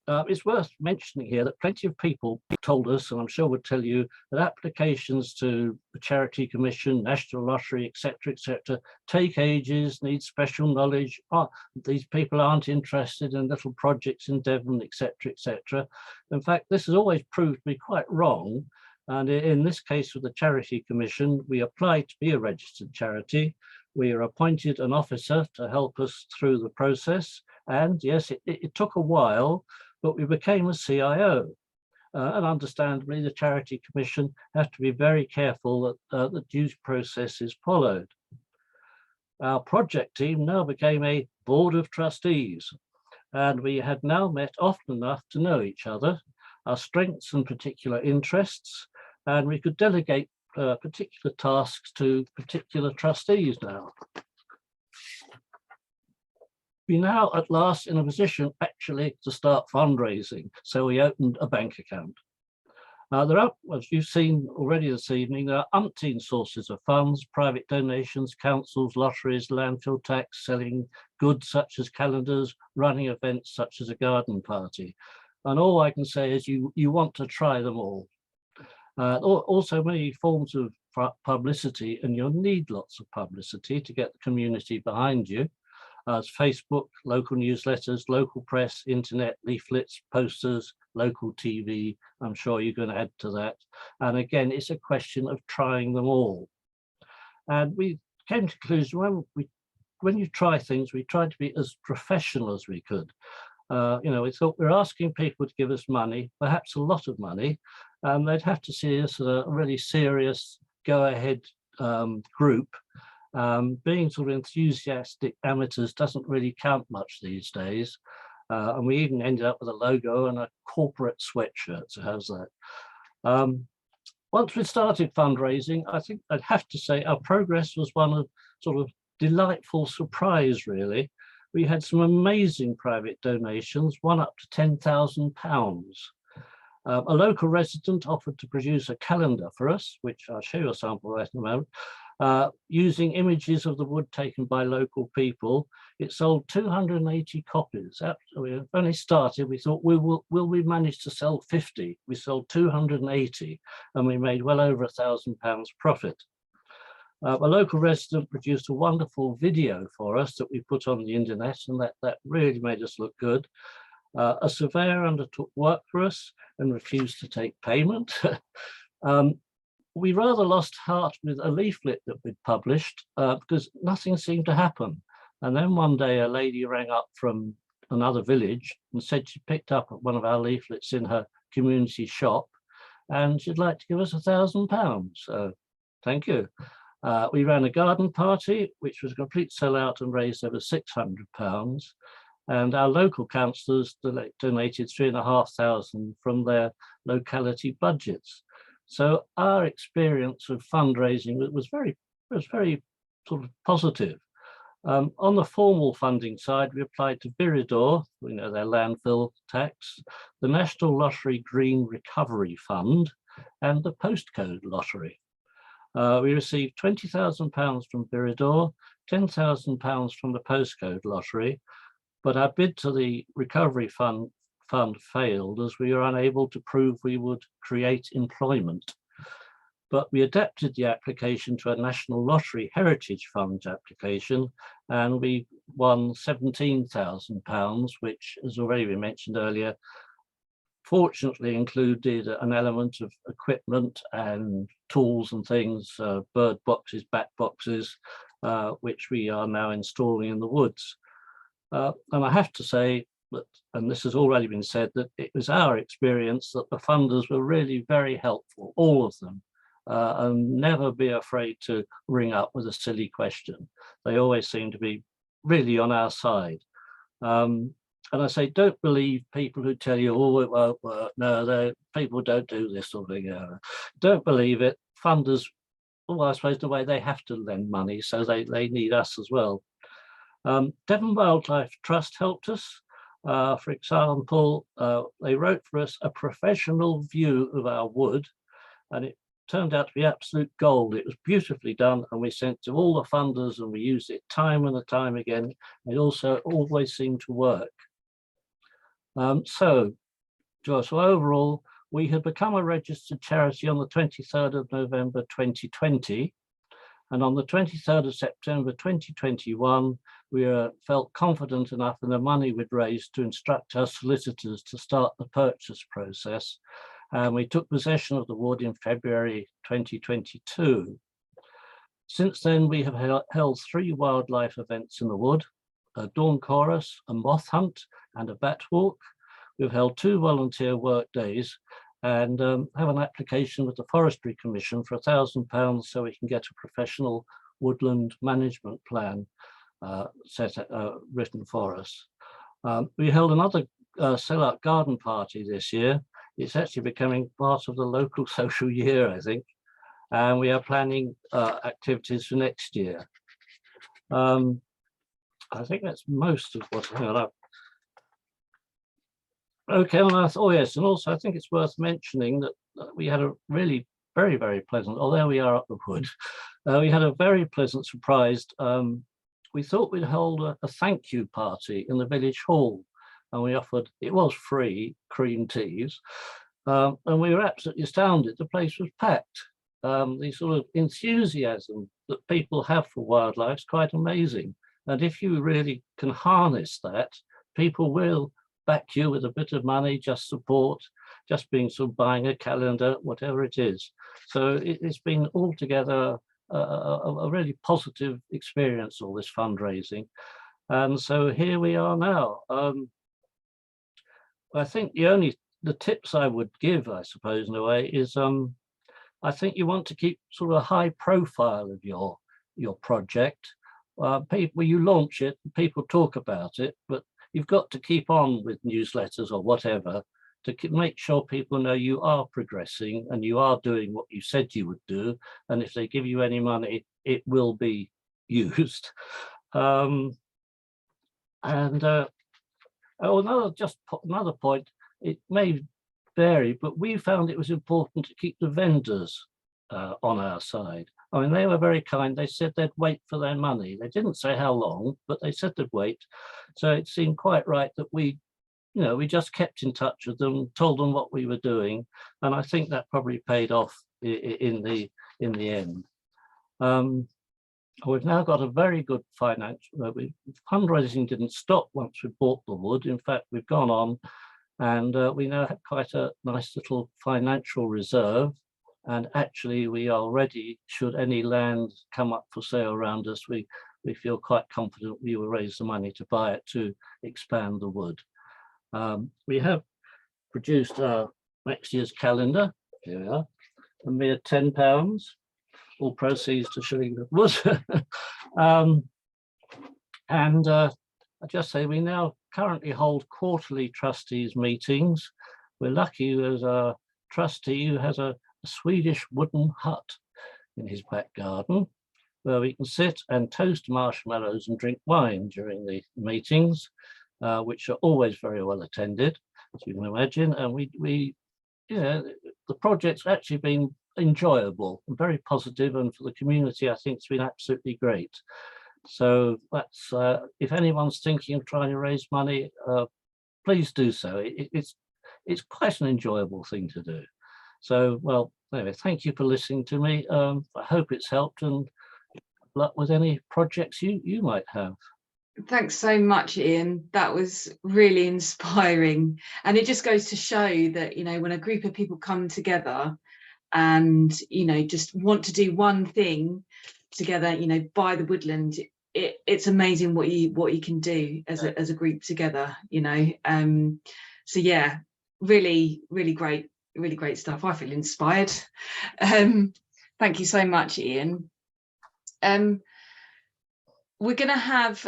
It's worth mentioning here that plenty of people told us, and I'm sure would tell you, that applications to the Charity Commission, National Lottery, etc., take ages, need special knowledge. These people aren't interested in little projects in Devon, etc. In fact, this has always proved to be quite wrong. And in this case, with the Charity Commission, we applied to be a registered charity. We are appointed an officer to help us through the process. And yes, it took a while, but we became a CIO. And understandably, the Charity Commission has to be very careful that the due process is followed. Our project team now became a board of trustees, and we had now met often enough to know each other, our strengths and particular interests, and we could delegate particular tasks to particular trustees now. We're now at last in a position actually to start fundraising, so we opened a bank account. There are, as you've seen already this evening, there are umpteen sources of funds: private donations, councils, lotteries, landfill tax, selling goods such as calendars, running events such as a garden party. And all I can say is you want to try them all. Also many forms of publicity, and you'll need lots of publicity to get the community behind you. Facebook, local newsletters, local press, internet, leaflets, posters, local TV. I'm sure you're going to add to that. And again, it's a question of trying them all. And we came to the conclusion when you try things, we tried to be as professional as we could. We thought we're asking people to give us money, perhaps a lot of money, and they'd have to see us as a really serious go-ahead group. Being sort of enthusiastic amateurs doesn't count count much these days. And we even ended up with a logo and a corporate sweatshirt, so how's that? Once we started fundraising, I think I'd have to say our progress was one of sort of delightful surprise, really. We had some amazing private donations, one up to £10,000. A local resident offered to produce a calendar for us, which I'll show you a sample right in a moment, using images of the wood taken by local people. It sold 280 copies. After we only started, we thought, will we manage to sell 50? We sold 280, and we made well over £1,000 profit. A local resident produced a wonderful video for us that we put on the internet, and that really made us look good. A surveyor undertook work for us and refused to take payment. We rather lost heart with a leaflet that we'd published because nothing seemed to happen. And then one day a lady rang up from another village and said she picked up one of our leaflets in her community shop and she'd like to give us £1,000. So thank you. We ran a garden party, which was a complete sellout and raised over £600. And our local councillors donated 3,500 from their locality budgets. So our experience of fundraising was very sort of positive. On the formal funding side, we applied to Viridor, we know their landfill tax, the National Lottery Green Recovery Fund, and the Postcode Lottery. We received £20,000 from Viridor, £10,000 from the Postcode Lottery, but our bid to the Recovery Fund failed as we were unable to prove we would create employment. But we adapted the application to a National Lottery Heritage Fund application, and we won £17,000, which, as already been mentioned earlier, fortunately included an element of equipment and tools and things, bird boxes, bat boxes, which we are now installing in the woods. And I have to say that, and this has already been said, that it was our experience that the funders were really very helpful, all of them. And never be afraid to ring up with a silly question. They always seem to be really on our side. And I say, don't believe people who tell you, oh, it won't work. No, people don't do this sort of thing. Don't believe it. Funders, well, I suppose the way they have to lend money, so they need us as well. Devon Wildlife Trust helped us. For example, they wrote for us a professional view of our wood, and it turned out to be absolute gold. It was beautifully done, and we sent to all the funders, and we used it time and time again. It also always seemed to work. So overall, we had become a registered charity on the 23rd of November 2020, and on the 23rd of September 2021, we felt confident enough in the money we'd raised to instruct our solicitors to start the purchase process. And we took possession of the wood in February 2022. Since then, we have held 3 wildlife events in the wood, a dawn chorus, a moth hunt, and a bat walk. We've held 2 volunteer work days and have an application with the Forestry Commission for £1,000 so we can get a professional woodland management plan written for us. We held another sell-out garden party this year. It's actually becoming part of the local social year, I think, and we are planning activities for next year. I think that's most of what I have. Okay, oh yes, and also I think it's worth mentioning that we had a really very pleasant, although we are up the wood, we had a very pleasant surprise. We thought we'd hold a thank you party in the village hall, and we offered, it was free, cream teas, and we were absolutely astounded. The place was packed. The sort of enthusiasm that people have for wildlife is quite amazing. And if you really can harness that, people will back you with a bit of money, just support, just being sort of buying a calendar, whatever it is. So it's been altogether a really positive experience, all this fundraising. And so here we are now. I think the tips I would give, I suppose, in a way, is I think you want to keep sort of a high profile of your project. People, you launch it, people talk about it, but you've got to keep on with newsletters or whatever to make sure people know you are progressing and you are doing what you said you would do. And if they give you any money, it will be used. Another point, it may vary, but we found it was important to keep the vendors on our side. I mean, they were very kind. They said they'd wait for their money. They didn't say how long, but they said they'd wait. So it seemed quite right that we just kept in touch with them, told them what we were doing, and I think that probably paid off in the end. We've now got a very good fundraising didn't stop once we bought the wood. In fact, we've gone on, and we now have quite a nice little financial reserve. And actually, we are ready, should any land come up for sale around us, we feel quite confident we will raise the money to buy it to expand the wood. We have produced our next year's calendar. Here we are, a mere £10, all proceeds to Shillingford Wood. I just say we now currently hold quarterly trustees meetings. We're lucky there's a trustee who has a Swedish wooden hut in his back garden where we can sit and toast marshmallows and drink wine during the meetings, which are always very well attended, as you can imagine. And the project's actually been enjoyable and very positive, and for the community, I think it's been absolutely great. So that's if anyone's thinking of trying to raise money, please do so. It's quite an enjoyable thing to do. So, well, anyway, thank you for listening to me. I hope it's helped, and good luck with any projects you might have. Thanks so much, Ian. That was really inspiring. And it just goes to show that, when a group of people come together and, just want to do one thing together, by the woodland, it's amazing what you can do as a group together, So yeah, really, really great stuff. I feel inspired. Thank you so much, Ian. We're going to have,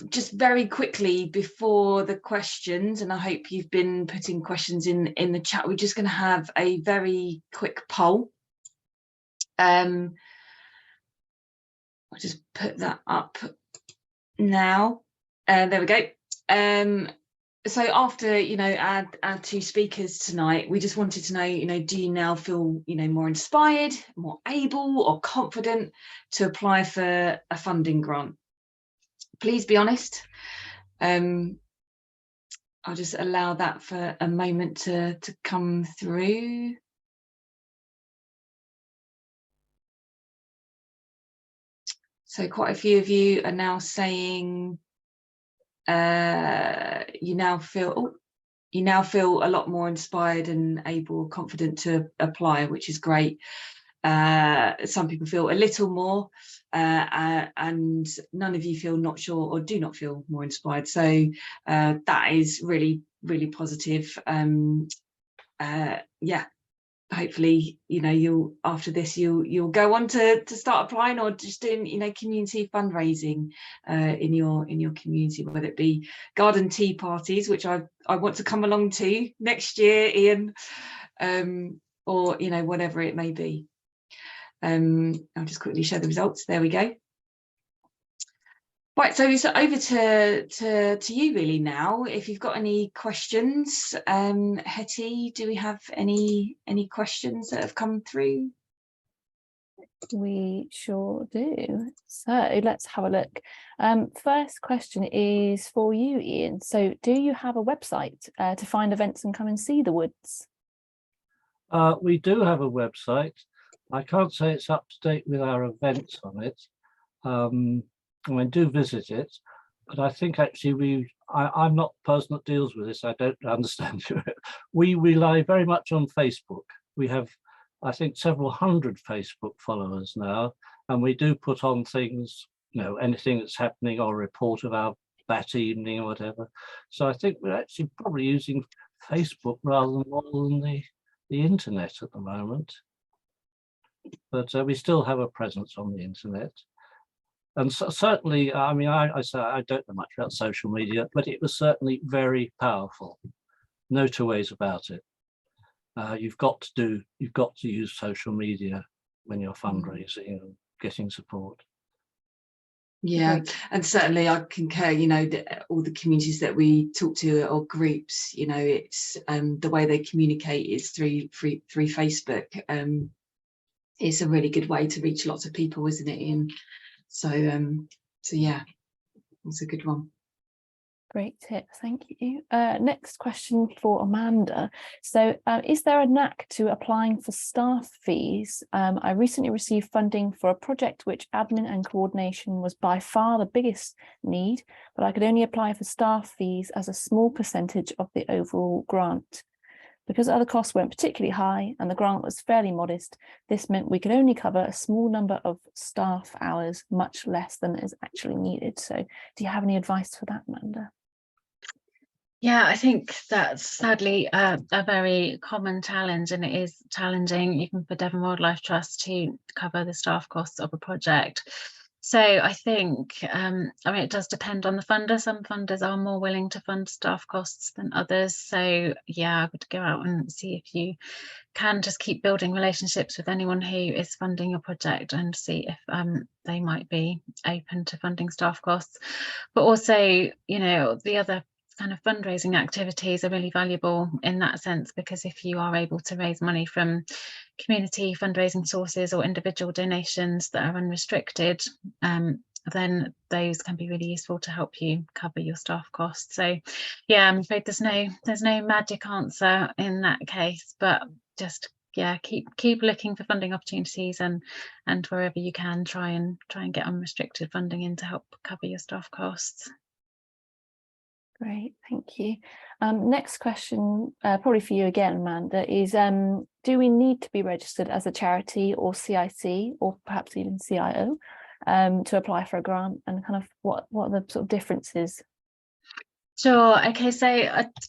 just very quickly before the questions, and I hope you've been putting questions in the chat, we're just going to have a very quick poll. I'll just put that up now. There we go. So after, our two speakers tonight, we just wanted to know, do you now feel, more inspired, more able or confident to apply for a funding grant? Please be honest. I'll just allow that for a moment to come through. So quite a few of you are now saying you now feel a lot more inspired and able, confident to apply, which is great. Some people feel a little more, and none of you feel not sure or do not feel more inspired. So that is really, really positive. Yeah, hopefully, you'll after this you'll go on to start applying, or just doing, community fundraising in your community, whether it be garden tea parties, which I want to come along to next year, Ian, or whatever it may be. I'll just quickly share the results. There we go. Right, so over to you really now. If you've got any questions, Hetty, do we have any questions that have come through? We sure do. So let's have a look. First question is for you, Ian. So do you have a website to find events and come and see the woods? We do have a website. I can't say it's up to date with our events on it. I do visit it, but I think actually I'm not the person that deals with this. I don't understand it. We rely very much on Facebook. We have, I think, several hundred Facebook followers now, and we do put on things, anything that's happening or report about that evening or whatever. So I think we're actually probably using Facebook rather than the internet at the moment. But we still have a presence on the internet. And so, certainly, I mean, I don't know much about social media, but it was certainly very powerful. No two ways about it. You've got to use social media when you're fundraising and getting support. Yeah, and certainly I concur, that all the communities that we talk to or groups, it's the way they communicate is through Facebook. It's a really good way to reach lots of people, isn't it, Ian? So yeah, that's a good one. Great tip, thank you. Next question for Amanda. So is there a knack to applying for staff fees? I recently received funding for a project which admin and coordination was by far the biggest need, but I could only apply for staff fees as a small percentage of the overall grant. Because other costs weren't particularly high and the grant was fairly modest, this meant we could only cover a small number of staff hours, much less than is actually needed. So do you have any advice for that, Amanda? Yeah, I think that's sadly a very common challenge, and it is challenging even for Devon Wildlife Trust to cover the staff costs of a project. So I think, I mean, it does depend on the funder. Some funders are more willing to fund staff costs than others. So yeah, I would go out and see if you can just keep building relationships with anyone who is funding your project and see if they might be open to funding staff costs. But also, you know, the other kind of fundraising activities are really valuable in that sense, because if you are able to raise money from community fundraising sources or individual donations that are unrestricted, then those can be really useful to help you cover your staff costs. So yeah, I'm afraid there's no magic answer in that case, but just keep looking for funding opportunities, and wherever you can try and get unrestricted funding in to help cover your staff costs. Great, thank you. Next question, probably for you again, Amanda, is do we need to be registered as a charity or CIC, or perhaps even CIO, to apply for a grant, and kind of what are the sort of differences? Sure. Okay, so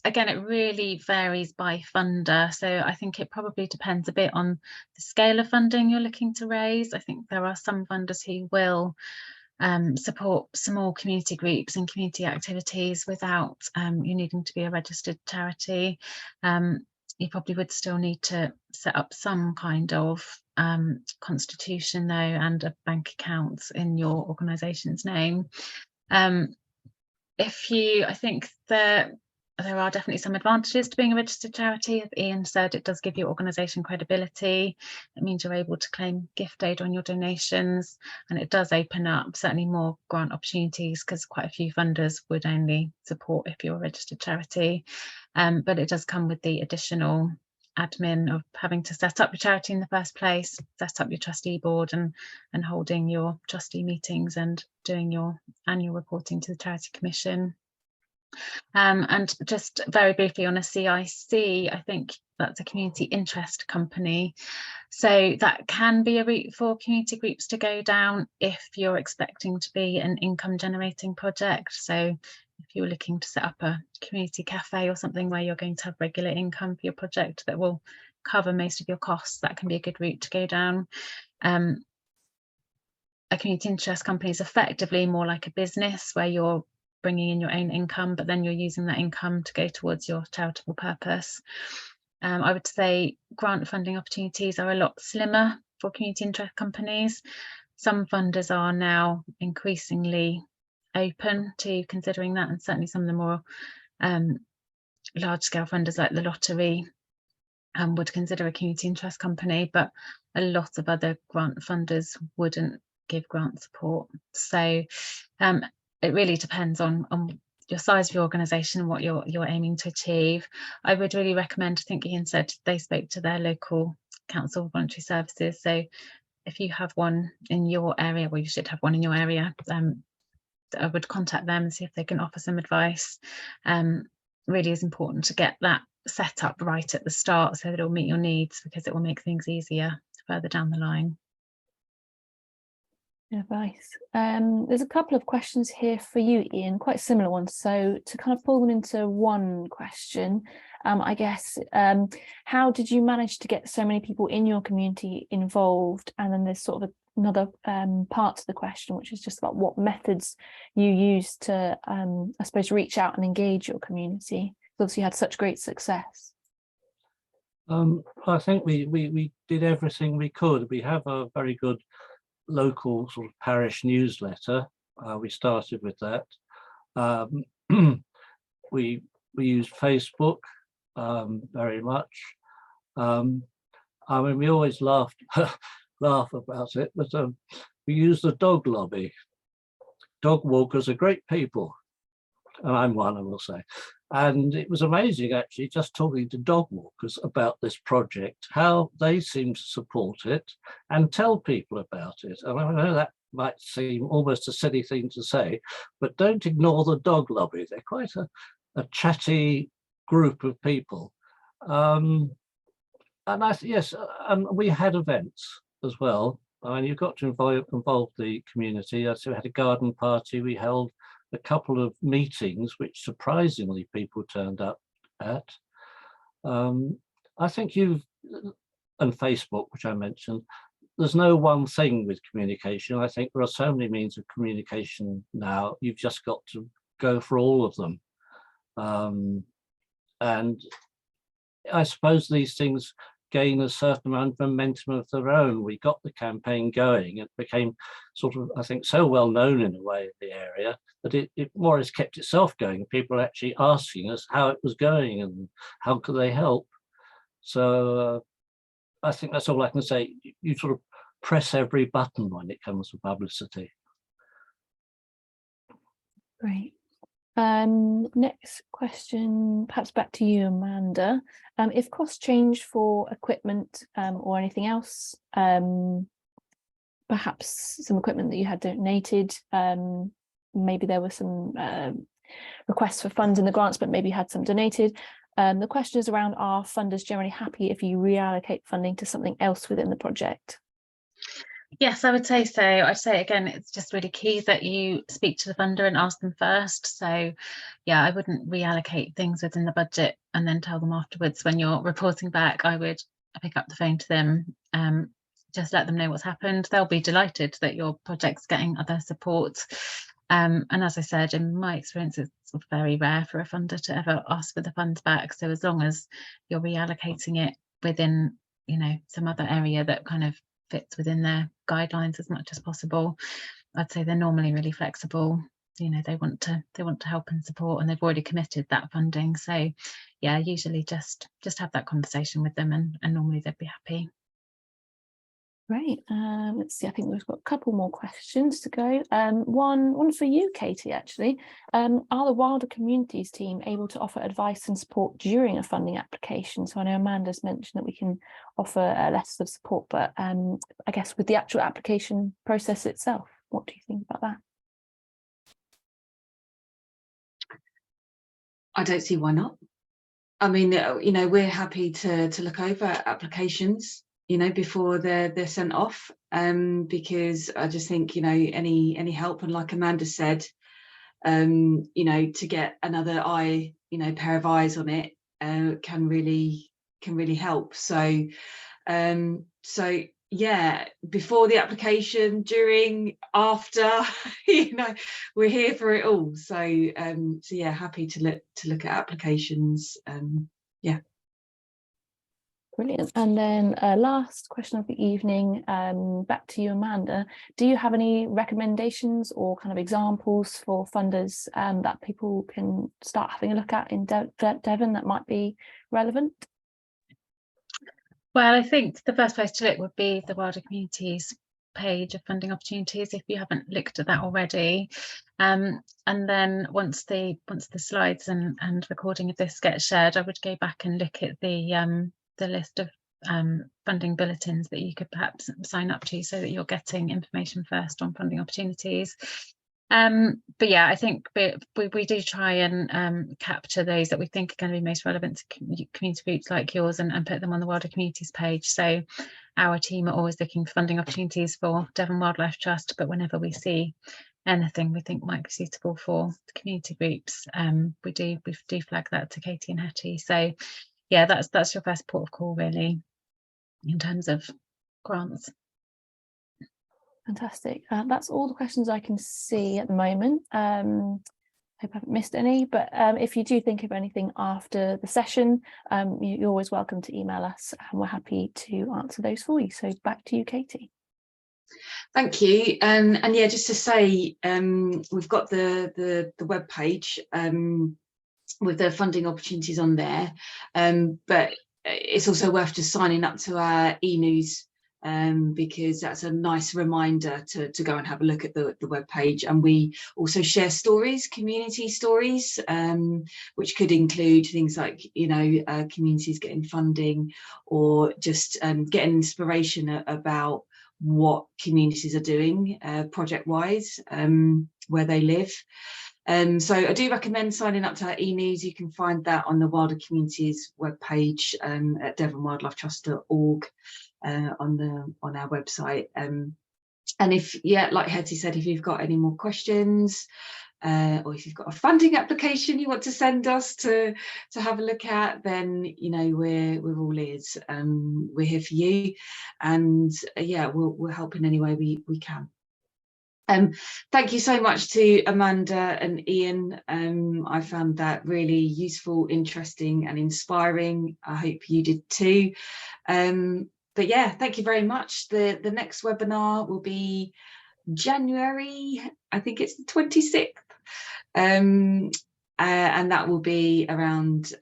again, it really varies by funder. So I think it probably depends a bit on the scale of funding you're looking to raise. I think there are some funders who will support small community groups and community activities without you needing to be a registered charity. You probably would still need to set up some kind of constitution though, and a bank account in your organisation's name. I think there are definitely some advantages to being a registered charity. As Ian said, it does give your organisation credibility. It means you're able to claim gift aid on your donations, and it does open up certainly more grant opportunities, because quite a few funders would only support if you're a registered charity. But it does come with the additional admin of having to set up your charity in the first place, set up your trustee board, and holding your trustee meetings and doing your annual reporting to the Charity Commission. And just very briefly on a CIC, I think that's a community interest company. So that can be a route for community groups to go down if you're expecting to be an income generating project. So if you're looking to set up a community cafe or something where you're going to have regular income for your project that will cover most of your costs, that can be a good route to go down. A community interest company is effectively more like a business where you're bringing in your own income, but then you're using that income to go towards your charitable purpose. I would say grant funding opportunities are a lot slimmer for community interest companies. Some funders are now increasingly open to considering that, and certainly some of the more large-scale funders like the lottery would consider a community interest company, but a lot of other grant funders wouldn't give grant support. So it really depends on your size of your organisation and what you're aiming to achieve. I would really recommend, I think Ian said they spoke to their local council voluntary services. So if you have one in your area, well, you should have one in your area, I would contact them and see if they can offer some advice. Really is important to get that set up right at the start so that it'll meet your needs, because it will make things easier further down the line. Advice. There's a couple of questions here for you, Ian, quite similar ones. So to kind of pull them into one question, I guess, how did you manage to get so many people in your community involved? And then there's sort of another part to the question, which is just about what methods you use to, I suppose, reach out and engage your community. Obviously, you had such great success. I think we did everything we could. We have a very good local sort of parish newsletter. We started with that. We used Facebook very much. I mean, we always laugh about it, but we used the dog lobby. Dog walkers are great people, and I'm one, I will say. And it was amazing, actually, just talking to dog walkers about this project, how they seem to support it and tell people about it. And I know that might seem almost a silly thing to say, but don't ignore the dog lobby. They're quite a chatty group of people. And we had events as well. I mean, you've got to involve the community. So we had a garden party. We held a couple of meetings, which surprisingly people turned up at. I think and Facebook, which I mentioned, there's no one thing with communication. I think there are so many means of communication now. You've just got to go for all of them. And I suppose these things gain a certain amount of momentum of their own. We got the campaign going. It became sort of, I think, so well known in a way in the area that it more or less kept itself going. People are actually asking us how it was going and how could they help. So I think that's all I can say. You sort of press every button when it comes to publicity. Great. Next question, perhaps back to you, Amanda. If costs changed for equipment or anything else, perhaps some equipment that you had donated, maybe there were some requests for funds in the grants, but maybe you had some donated. The question is around, are funders generally happy if you reallocate funding to something else within the project? Yes, I would say so. I'd say again, it's just really key that you speak to the funder and ask them first. So yeah, I wouldn't reallocate things within the budget and then tell them afterwards when you're reporting back. I would pick up the phone to them, just let them know what's happened. They'll be delighted that your project's getting other support. And as I said, in my experience, it's sort of very rare for a funder to ever ask for the funds back. So as long as you're reallocating it within, you know, some other area that kind of fits within their guidelines as much as possible, I'd say they're normally really flexible. You know, they want to help and support, and they've already committed that funding. So yeah, usually just have that conversation with them, and normally they'd be happy. Great. Let's see, I think we've got a couple more questions to go. One for you, Katie, actually. Are the Wilder Communities team able to offer advice and support during a funding application? So I know Amanda's mentioned that we can offer letters of support, but I guess with the actual application process itself, what do you think about that? I don't see why not. I mean, you know, we're happy to look over applications, you know, before they're sent off, because I just think, you know, any help, and like Amanda said, you know, to get another eye, you know, pair of eyes on it, can really help. So yeah, before the application, during, after, you know, we're here for it all. So yeah, happy to look at applications. Yeah. Brilliant. And then last question of the evening, back to you, Amanda. Do you have any recommendations or kind of examples for funders that people can start having a look at in Devon that might be relevant? Well, I think the first place to look would be the Wilder Communities page of funding opportunities, if you haven't looked at that already. And then once the slides and recording of this gets shared, I would go back and look at the list of funding bulletins that you could perhaps sign up to, so that you're getting information first on funding opportunities. But yeah, I think we do try and capture those that we think are going to be most relevant to community groups like yours, and put them on the Wilder Communities page. So our team are always looking for funding opportunities for Devon Wildlife Trust, but whenever we see anything we think might be suitable for the community groups, we do flag that to Katie and Hetty. So yeah, that's your first port of call really in terms of grants. Fantastic. That's all the questions I can see at the moment. Hope I haven't missed any, but if you do think of anything after the session, you're always welcome to email us, and we're happy to answer those for you. So back to you, Katie. Thank you. And yeah, just to say, we've got the web page with the funding opportunities on there, but it's also worth just signing up to our e-news, because that's a nice reminder to go and have a look at the web page. And we also share stories, community stories, which could include things like, you know, communities getting funding, or just getting inspiration about what communities are doing project wise, where they live. So I do recommend signing up to our e-news. You can find that on the Wilder Communities webpage at devonwildlifetrust.org, on our website. And if, yeah, like Hetty said, if you've got any more questions, or if you've got a funding application you want to send us to have a look at, then you know we're all ears. We're here for you, and yeah, we'll help in any way we can. Thank you so much to Amanda and Ian. I found that really useful, interesting and inspiring. I hope you did too. But yeah, thank you very much. The next webinar will be January, I think it's the 26th. And that will be around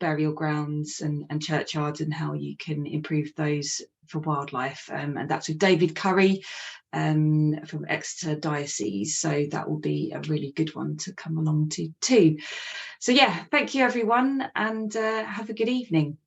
burial grounds and churchyards and how you can improve those for wildlife. And that's with David Curry from Exeter Diocese. So that will be a really good one to come along to too. So yeah, thank you everyone, and have a good evening.